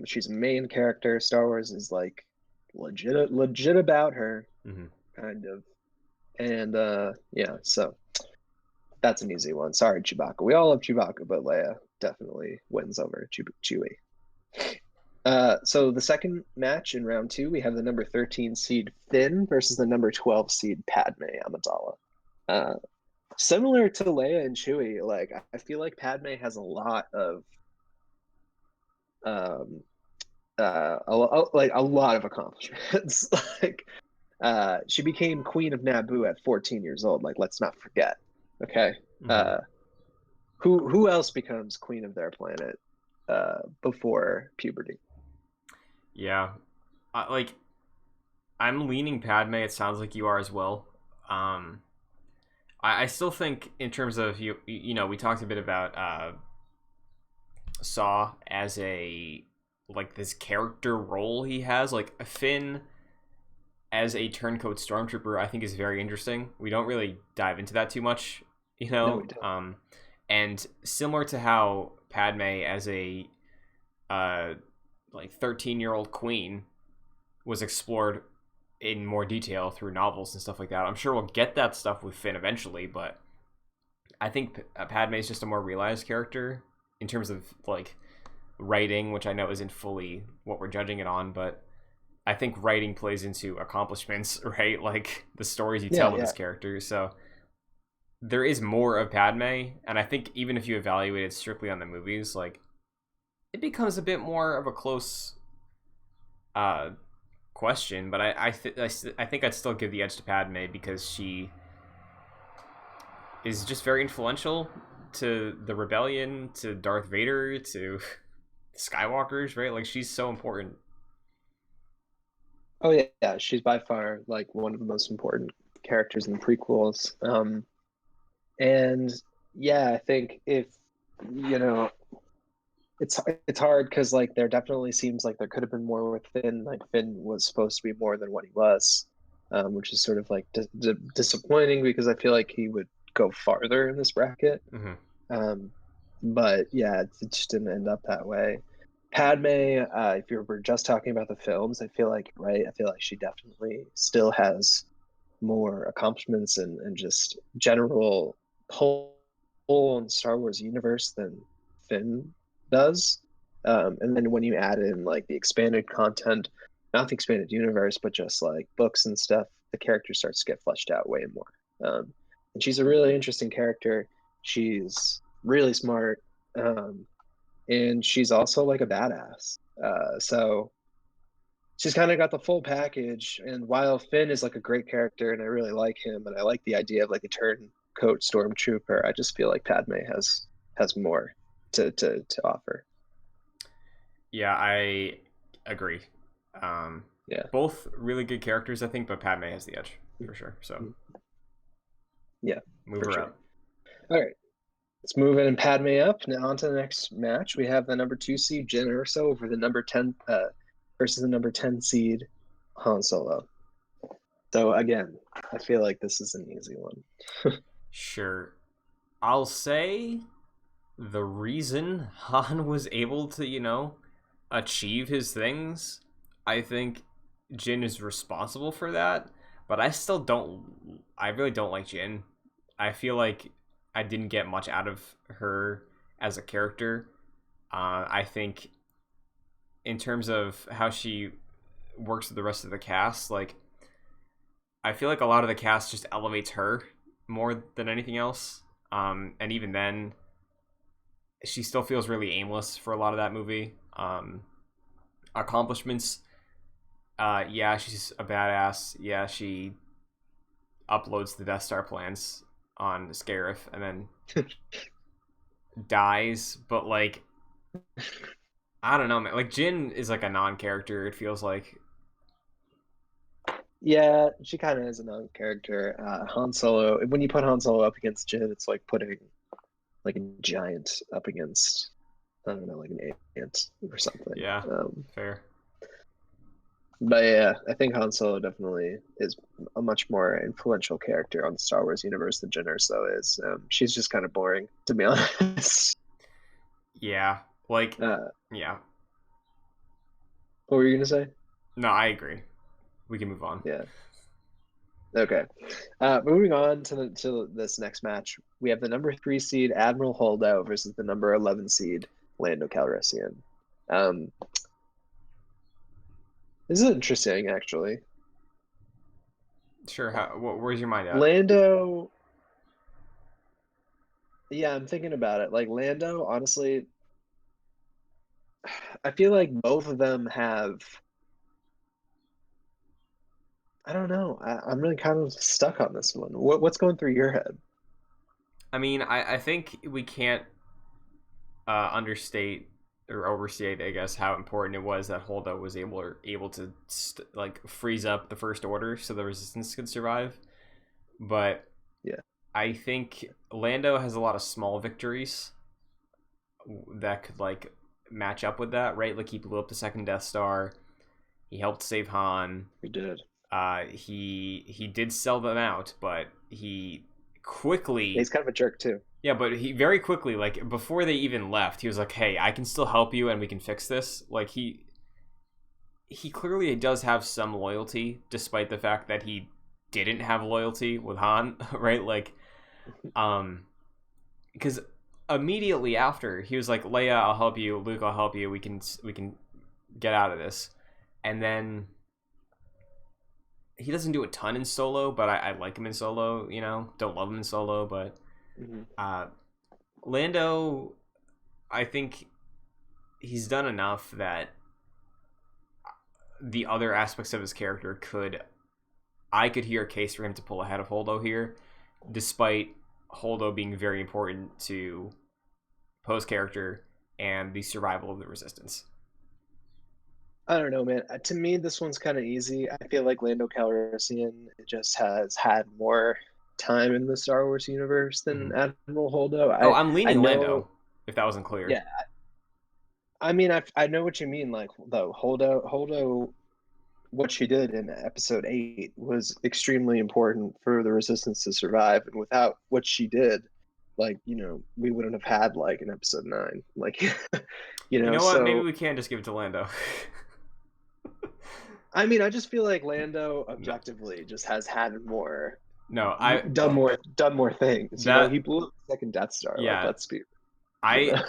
She's a main character. Star Wars is like legit about her, kind of. And yeah, so that's an easy one. Sorry, Chewbacca. We all love Chewbacca, but Leia definitely wins over Chewie. So the second match in round two, we have the number 13 seed Finn versus the number 12 seed Padme Amidala. Similar to Leia and Chewie, like I feel like Padme has a lot of a lot of accomplishments. Like she became Queen of Naboo at 14 years old. Like let's not forget. Okay. Who else becomes queen of their planet before puberty? Yeah, like I'm leaning Padme. It sounds like you are as well. I still think in terms of you know, we talked a bit about Saw as a like this character role he has. Like Finn as a turncoat stormtrooper, I think is very interesting. We don't really dive into that too much, you know. No, we don't. And similar to how Padme as a like 13-year-old queen was explored in more detail through novels and stuff like that. I'm sure we'll get that stuff with Finn eventually, but I think Padme is just a more realized character in terms of like writing, which I know isn't fully what we're judging it on, but I think writing plays into accomplishments, right? Like the stories you tell with this character. So there is more of Padme, and I think even if you evaluate it strictly on the movies, like it becomes a bit more of a close question, but I think I'd still give the edge to Padme because she is just very influential to the rebellion, to Darth Vader, to Skywalkers, right? Like she's so important. Oh yeah, she's by far like one of the most important characters in the prequels. And yeah, I think if you know, it's hard because like there definitely seems like there could have been more with Finn. Like Finn was supposed to be more than what he was, which is sort of like disappointing because I feel like he would go farther in this bracket. Hmm. Um, but yeah, it just didn't end up that way. Padme, if you were just talking about the films, I feel like right. I feel like she definitely still has more accomplishments and just general pull in Star Wars universe than Finn does. And then when you add in like the expanded content, not the expanded universe, but just like books and stuff, the character starts to get fleshed out way more. And she's a really interesting character. She's really smart, and she's also like a badass. So she's kind of got the full package. And while Finn is like a great character, and I really like him, and I like the idea of like a turncoat stormtrooper, I just feel like Padme has more to offer. Yeah, I agree. Um, Yeah, both really good characters, I think, but Padme has the edge for sure. So yeah, move for her sure. up. All right, let's move in and Padme up. Now on to the next match. We have the number 2 seed Jyn Erso over the number 10 versus the number 10 seed Han Solo. So again, I feel like this is an easy one. Sure. I'll say the reason Han was able to, achieve his things, I think Jin is responsible for that, but I really don't like Jin. I feel like I didn't get much out of her as a character. I think in terms of how she works with the rest of the cast, like I feel like a lot of the cast just elevates her more than anything else. And even then, she still feels really aimless for a lot of that movie. Accomplishments, yeah, she's a badass. Yeah, she uploads the Death Star plans on Scarif and then dies. But like, I don't know, man. Like Jin is like a non-character. It feels like. Yeah, she kind of is a non-character. Han Solo, when you put Han Solo up against Jin, it's like putting like a giant up against, I don't know, like an ant or something. Yeah, fair. But yeah, I think Han Solo definitely is a much more influential character on the Star Wars universe than Jyn Erso is. She's just kind of boring, to be honest. Yeah, like, Uh, yeah. what were you gonna say? No, I agree. We can move on. Yeah. Okay. Moving on to this next match, we have the number 3 seed Admiral Holdo versus the number 11 seed Lando Calrissian. This is interesting, actually. Sure. Where's your mind at? Lando, yeah, I'm thinking about it. Like Lando, honestly, I feel like both of them have. I don't know. I'm really kind of stuck on this one. What's going through your head? I mean, I think we can't understate or overstate, I guess, how important it was that Holdo was able to like freeze up the First Order so the Resistance could survive. But Yeah, I think Lando has a lot of small victories that could like match up with that, right? Like he blew up the second Death Star. He helped save Han. we did. He did sell them out, but he quickly He's kind of a jerk too. yeah, but he very quickly, like before they even left, he was like, "Hey, I can still help you, and we can fix this." Like he clearly does have some loyalty, despite the fact that he didn't have loyalty with Han, right? Like, because immediately after he was like, "Leia, I'll help you. Luke, I'll help you. We can get out of this," and then he doesn't do a ton in Solo, but I like him in Solo. Don't love him in Solo, but. Mm-hmm. Lando, I think he's done enough that the other aspects of his character I could hear a case for him to pull ahead of Holdo here, despite Holdo being very important to Poe's character. and the survival of the Resistance. I don't know, man. To me, this one's kind of easy. I feel like Lando Calrissian just has had more time in the Star Wars universe than Admiral Holdo. Oh, I'm I leaning know, Lando, if that wasn't clear. yeah. I mean, I know what you mean. Like, though, Holdo, what she did in Episode 8 was extremely important for the Resistance to survive, and without what she did, like, we wouldn't have had like an Episode 9, like, You know what? Maybe So we can just give it to Lando. I mean, I just feel like Lando No, objectively just has had more, no, done more things. that He blew up the second Death Star. Like, yeah, let's be, I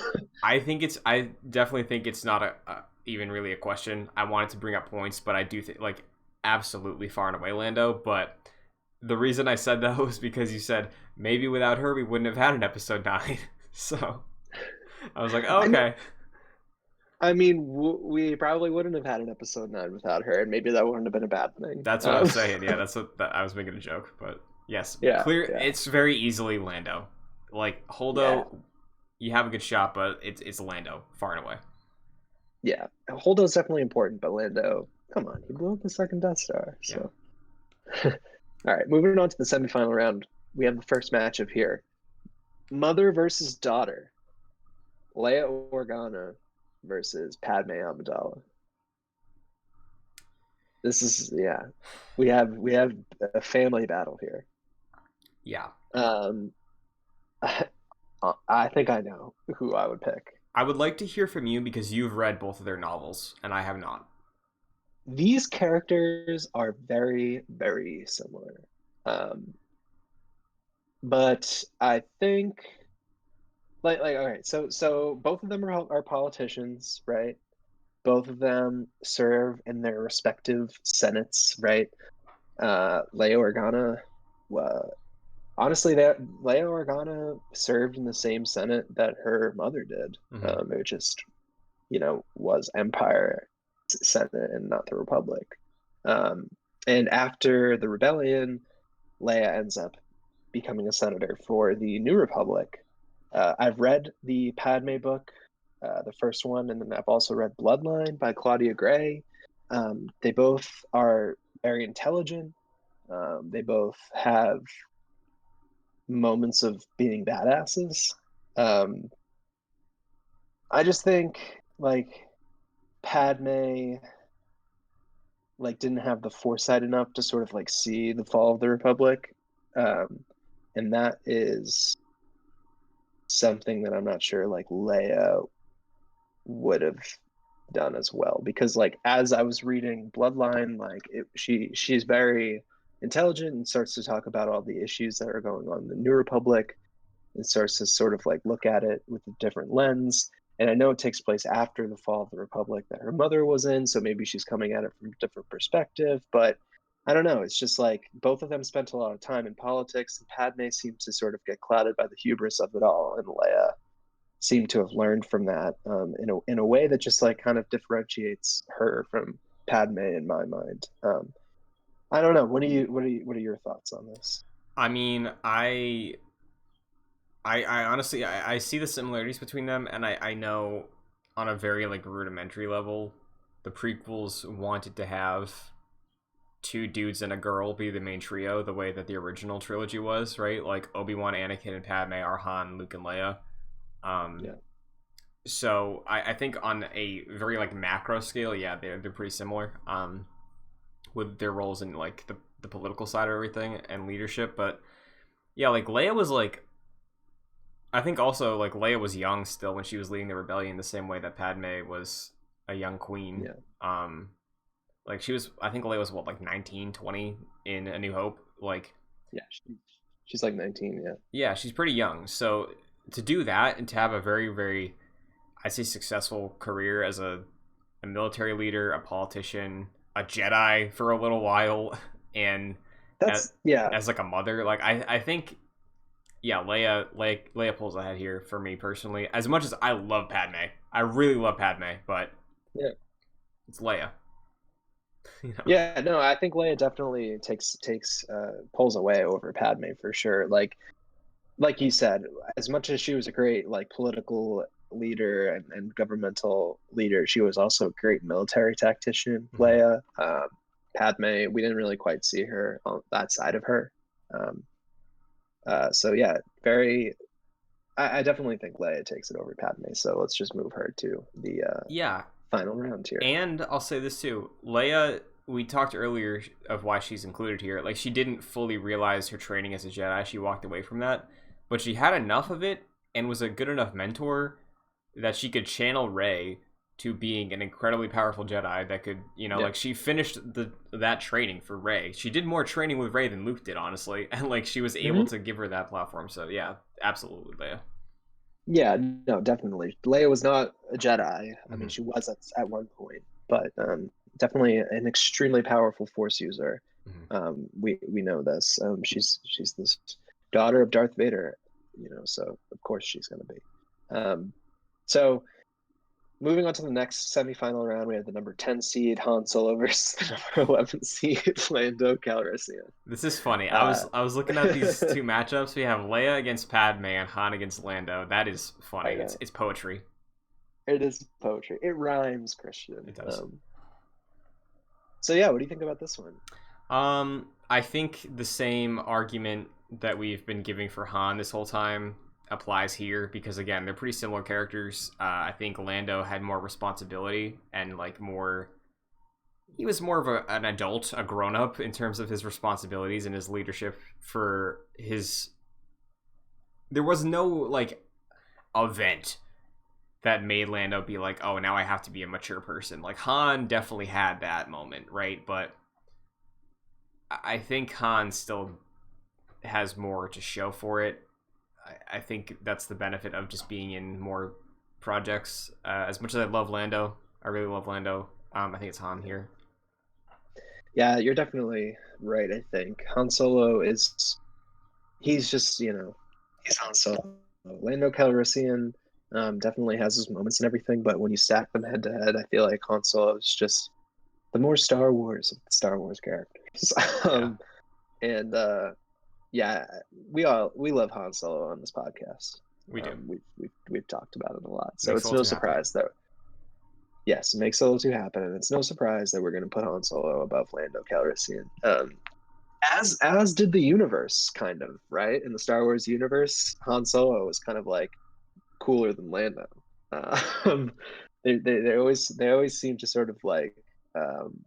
I definitely think it's not even really a question. I wanted to bring up points, but I do think like absolutely far and away Lando. But the reason I said that was because you said maybe without her we wouldn't have had an Episode 9. So I was like, oh, okay. I mean, we probably wouldn't have had an Episode 9 without her, and maybe that wouldn't have been a bad thing. That's what I was saying. Yeah, that's what I was making a joke, but yes, Yeah, clear. yeah. It's very easily Lando. Like Holdo, you have a good shot, but it's Lando far and away. Yeah, Holdo's definitely important, but Lando, come on, he blew up the second Death Star. So, all right, moving on to the semifinal round, we have the first matchup here: mother versus daughter, Leia Organa versus Padme Amidala. This is we have a family battle here. Yeah. I think I know who I would pick. I would like to hear from you because you've read both of their novels and I have not. These characters are very, very similar. But I think like all right, so both of them are politicians, right? Both of them serve in their respective senates, right? Leia Organa, honestly, that Leia Organa served in the same Senate that her mother did. It just, was Empire Senate and not the Republic. And after the rebellion, Leia ends up becoming a senator for the New Republic. I've read the Padme book, the first one, and then I've also read Bloodline by Claudia Gray. They both are very intelligent. They both have moments of being badasses. I just think like Padme didn't have the foresight enough to sort of see the fall of the Republic, and that is something that I'm not sure Leia would have done as well, because as I was reading Bloodline, she's very intelligent and starts to talk about all the issues that are going on in the New Republic and starts to sort of look at it with a different lens. And I know it takes place after the fall of the Republic that her mother was in, so maybe she's coming at it from a different perspective. But I don't know. It's just both of them spent a lot of time in politics, and Padme seemed to sort of get clouded by the hubris of it all, and Leia seemed to have learned from that in a way that just kind of differentiates her from Padme in my mind. I don't know. What are your thoughts on this? I mean, I honestly I see the similarities between them, and I know on a very rudimentary level, the prequels wanted to have two dudes and a girl be the main trio, the way that the original trilogy was, right? Like Obi-Wan, Anakin, and Padme are Han, Luke, and Leia. So I think on a very macro scale, yeah, they're pretty similar. With their roles in the political side of everything and leadership, but yeah, Leia was I think also Leia was young still when she was leading the rebellion, the same way that Padme was a young queen. Yeah. She was, I think Leia was 19, 20 in A New Hope. Yeah, she's 19. Yeah. Yeah, she's pretty young. So to do that and to have a very, very, I say, successful career as a military leader, a politician, a Jedi for a little while, and as a mother, I think. Yeah, Leia pulls ahead here for me personally. As much as I love Padme, I really love Padme, but yeah, it's Leia. Yeah, no, I think Leia definitely pulls away over Padme for sure. Like you said, as much as she was a great political leader and governmental leader. She was also a great military tactician, Mhm. Leia. Padme, we didn't really quite see her on that side of her. Um, so yeah, very. I definitely think Leia takes it over Padme. So let's just move her to the Yeah, final round here. and I'll say this too. Leia, we talked earlier of why she's included here. Like, she didn't fully realize her training as a Jedi. She walked away from that. But she had enough of it and was a good enough mentor that she could channel Rey to being an incredibly powerful Jedi that could, Yeah. like, she finished that training for Rey. She did more training with Rey than Luke did, honestly. And, like, she was able to give her that platform. So, yeah, absolutely, Leia. Yeah, no, definitely. Leia was not a Jedi. I mean, Mhm. she was at one point, but definitely an extremely powerful Force user. Mhm. We know this. She's this daughter of Darth Vader, so of course she's going to be. So moving on to the next semifinal round, we have the number 10 seed Han Solo versus the number 11 seed Lando Calrissian. This is funny. Uh, I was looking at these two matchups. We have Leia against Padme and Han against Lando. That is funny. I know. It's poetry. It is poetry. It rhymes, Christian. It does. So yeah, what do you think about this one? I think the same argument that we've been giving for Han this whole time applies here because again, they're pretty similar characters. I think Lando had more responsibility and like more. He was more of an adult, a grown up in terms of his responsibilities and his leadership for his. There was no like event that made Lando be like, oh, now I have to be a mature person. Like Han definitely had that moment, right? But I think Han still has more to show for it. I think that's the benefit of just being in more projects. As much as I love Lando, I really love Lando. I think it's Han here. Yeah, you're definitely right. I think Han Solo he's just he's Han Solo. Lando Calrissian definitely has his moments and everything, but when you stack them head to head, I feel like Han Solo is just the more Star Wars of the Star Wars characters. Yeah, And yeah, we love Han Solo on this podcast. we do. We've talked about it a lot, so Makes it's Solo no 2 happen. surprise that yes, make Solo 2 happen, and it's no surprise that we're going to put Han Solo above Lando Calrissian. As did the universe, kind of, right? In the Star Wars universe, Han Solo was kind of like cooler than Lando. Um, they always seem to sort of like um,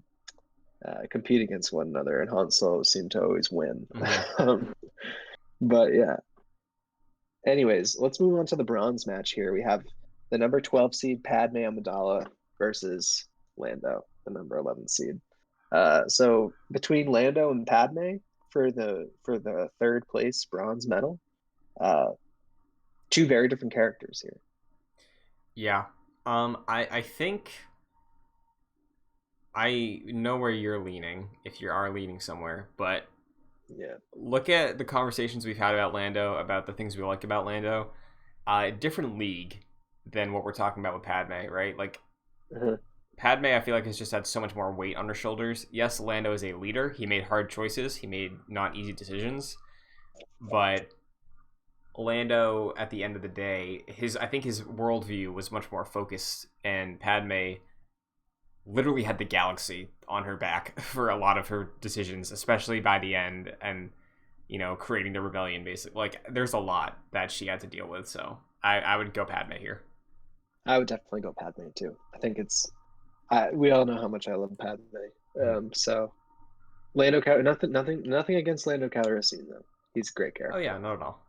compete against one another, and Han Solo seemed to always win. Mm-hmm. But yeah. Anyways, let's move on to the bronze match here. We have the number 12 seed Padme Amidala versus Lando, the number 11 seed. So between Lando and Padme for the third place bronze medal, two very different characters here. Yeah. I think I know where you're leaning if you are leaning somewhere, but Yeah. look at the conversations we've had about Lando, about the things we like about Lando. Different league than what we're talking about with Padme, right? Like Uh-huh. Padme, I feel like has just had so much more weight on her shoulders. Yes, Lando is a leader. He made hard choices. He made not easy decisions, but Lando, at the end of the day, I think his worldview was much more focused, and Padme literally had the galaxy on her back for a lot of her decisions, especially by the end, and creating the rebellion. Basically, like there's a lot that she had to deal with. So I would go Padme here. I would definitely go Padme too. I think we all know how much I love Padme. So nothing against Lando Calrissian though. He's a great Oh character. yeah, not at all.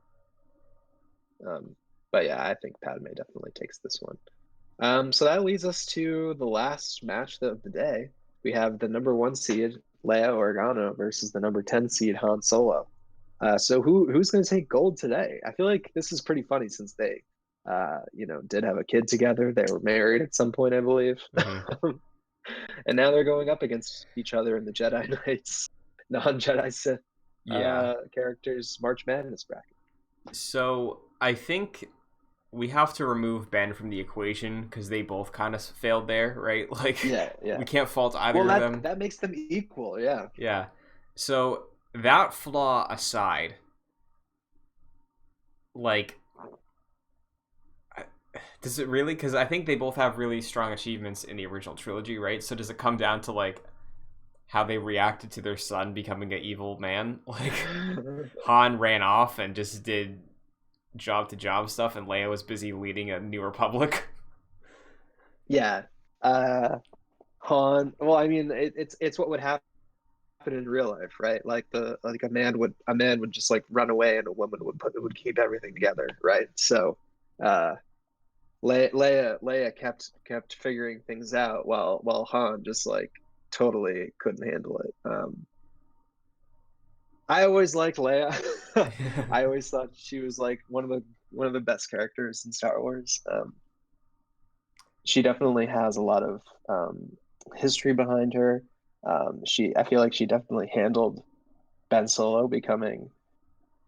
But yeah, I think Padme definitely takes this one. So that leads us to the last match of the day. We have the number 1 seed Leia Organa versus the number 10 seed Han Solo. So who's going to take gold today? I feel like this is pretty funny since they, did have a kid together. They were married at some point, I believe, and now they're going up against each other in the Jedi Knights, non-Jedi Sith Yeah. characters March Madness bracket. So I think we have to remove Ben from the equation because they both kind of failed there, right? Like, Yeah. we can't fault either Well, of them. that makes them equal. Yeah. Yeah. So that flaw aside, like, Does it really? Because I think they both have really strong achievements in the original trilogy, right? So does it come down to like how they reacted to their son becoming an evil man? Like Han ran off and just did job to job stuff, and Leia was busy leading a new republic. Yeah. Han. Well, I mean, it's what would happen in real life, right? Like a man would just like run away, and a woman would keep everything together, right? So, uh, Leia kept figuring things out while Han just like totally couldn't handle it. I always liked Leia. I always thought she was like one of the best characters in Star Wars. She definitely has a lot of history behind her. I feel like she definitely handled Ben Solo becoming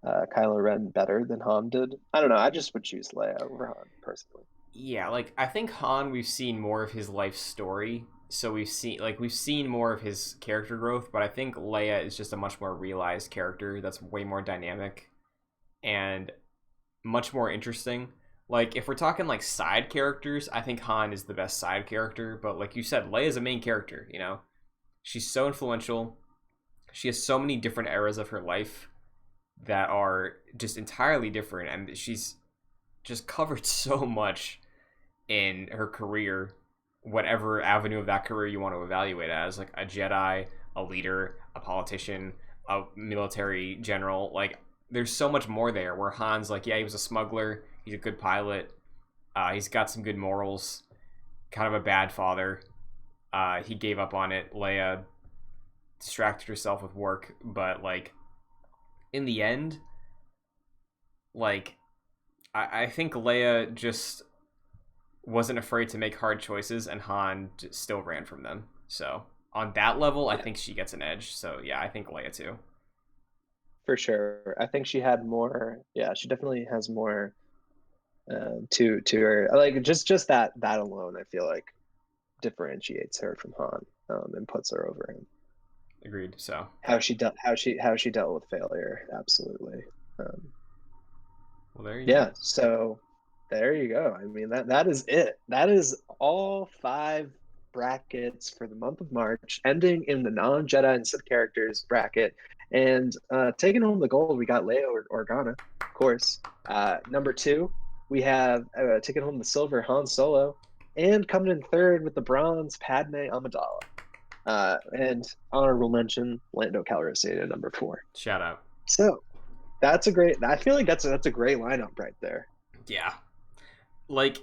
Kylo Ren better than Han did. I don't know. I just would choose Leia over Han personally. Yeah, like I think Han, we've seen more of his life story, so we've seen more of his character growth. But I think Leia is just a much more realized character that's way more dynamic and much more interesting. Like if we're talking like side characters, I think Han is the best side character. But like you said, Leia's a main character. She's so influential. She has so many different eras of her life that are just entirely different, and she's just covered so much in her career, whatever avenue of that career you want to evaluate as, like a Jedi, a leader, a politician, a military general. Like there's so much more there, where Han's like, yeah, he was a smuggler, he's a good pilot, he's got some good morals, kind of a bad father, he gave up on it. Leia distracted herself with work, but like in the end, like I think Leia just wasn't afraid to make hard choices, and Han still ran from them. So on that level, I think she gets an edge. So yeah, I think Leia too. For sure. I think she had more. Yeah, she definitely has more to her. Like just that alone, I feel like differentiates her from Han, and puts her over him. Agreed. So How she dealt with failure, absolutely. Um, well, there you go. yeah. So there you go. I mean that is it. That is all five brackets for the month of March, ending in the non-Jedi and Sith characters bracket. And taking home the gold, we got Leia Organa, of course. Number two, we have taking home the silver, Han Solo, and coming in third with the bronze, Padme Amidala. And honorable mention, Lando Calrissian at number four. Shout out. So that's a great. I feel like that's a great lineup right there. Yeah, like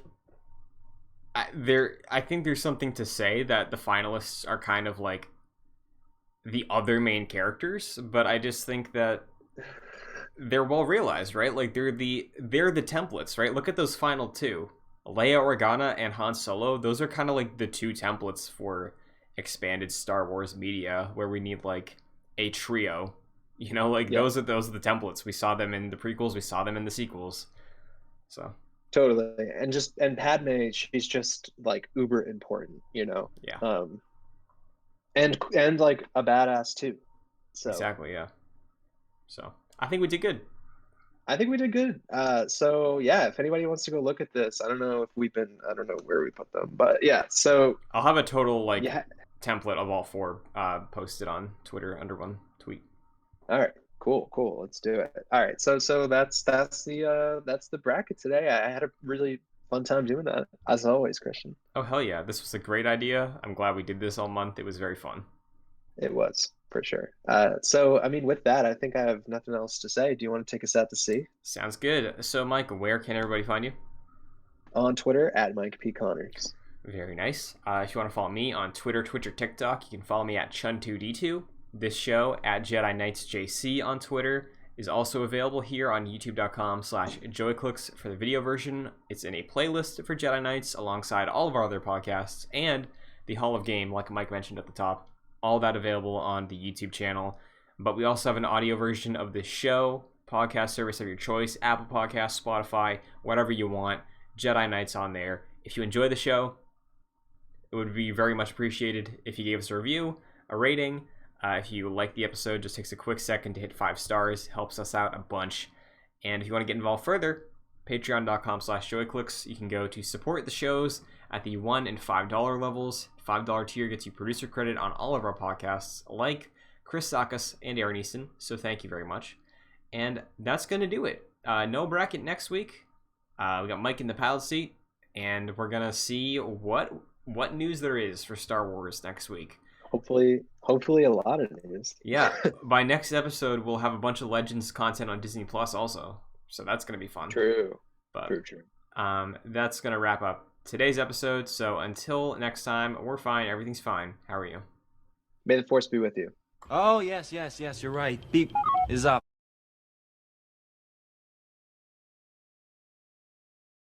I think there's something to say that the finalists are kind of like the other main characters, but I just think that they're well realized, right? Like they're the templates, right? Look at those final two, Leia Organa and Han Solo. Those are kind of like the two templates for expanded Star Wars media, where we need like a trio. Like Yep. those are the templates. We saw them in the prequels, we saw them in the sequels. So Totally. And Padme, she's just like uber important, yeah, and like a badass too. So exactly, yeah. So I think we did good. I think we did good. So yeah, if anybody wants to go look at this, I don't know where we put them, but yeah. So I'll have a total like yeah. template of all four posted on Twitter under one tweet. All right. Cool. Let's do it. All right. So that's the bracket today. I had a really fun time doing that, as always, Christian. Oh hell yeah, this was a great idea. I'm glad we did this all month. It was very fun. It was, for sure. So I mean, with that, I think I have nothing else to say. Do you want to take us out to sea? Sounds good. So Mike, where can everybody find you? On Twitter at Mike P. Connors. Very nice. If you want to follow me on Twitter, Twitch, or TikTok, you can follow me at Chun2D2. This show at Jedi Knights JC on Twitter is also available here on youtube.com/joyclicks for the video version. It's in a playlist for Jedi Knights alongside all of our other podcasts and the Hall of Game, like Mike mentioned at the top. All that available on the YouTube channel. But we also have an audio version of this show, podcast service of your choice, Apple Podcasts, Spotify, whatever you want. Jedi Knights on there. If you enjoy the show, it would be very much appreciated if you gave us a review, a rating. If you like the episode, just takes a quick second to hit 5 stars. Helps us out a bunch. And if you want to get involved further, patreon.com/joyclicks. You can go to support the shows at the $1 and $5 levels. $5 tier gets you producer credit on all of our podcasts, like Chris Sakas and Aaron Easton. So thank you very much. And that's going to do it. No bracket next week. We got Mike in the pilot seat, and we're going to see what news there is for Star Wars next week. Hopefully a lot of news. Yeah, by next episode, we'll have a bunch of Legends content on Disney Plus also. So that's going to be fun. True. But, True. That's going to wrap up today's episode. So until next time, we're fine. Everything's fine. How are you? May the Force be with you. Oh, yes, you're right. Beep is up.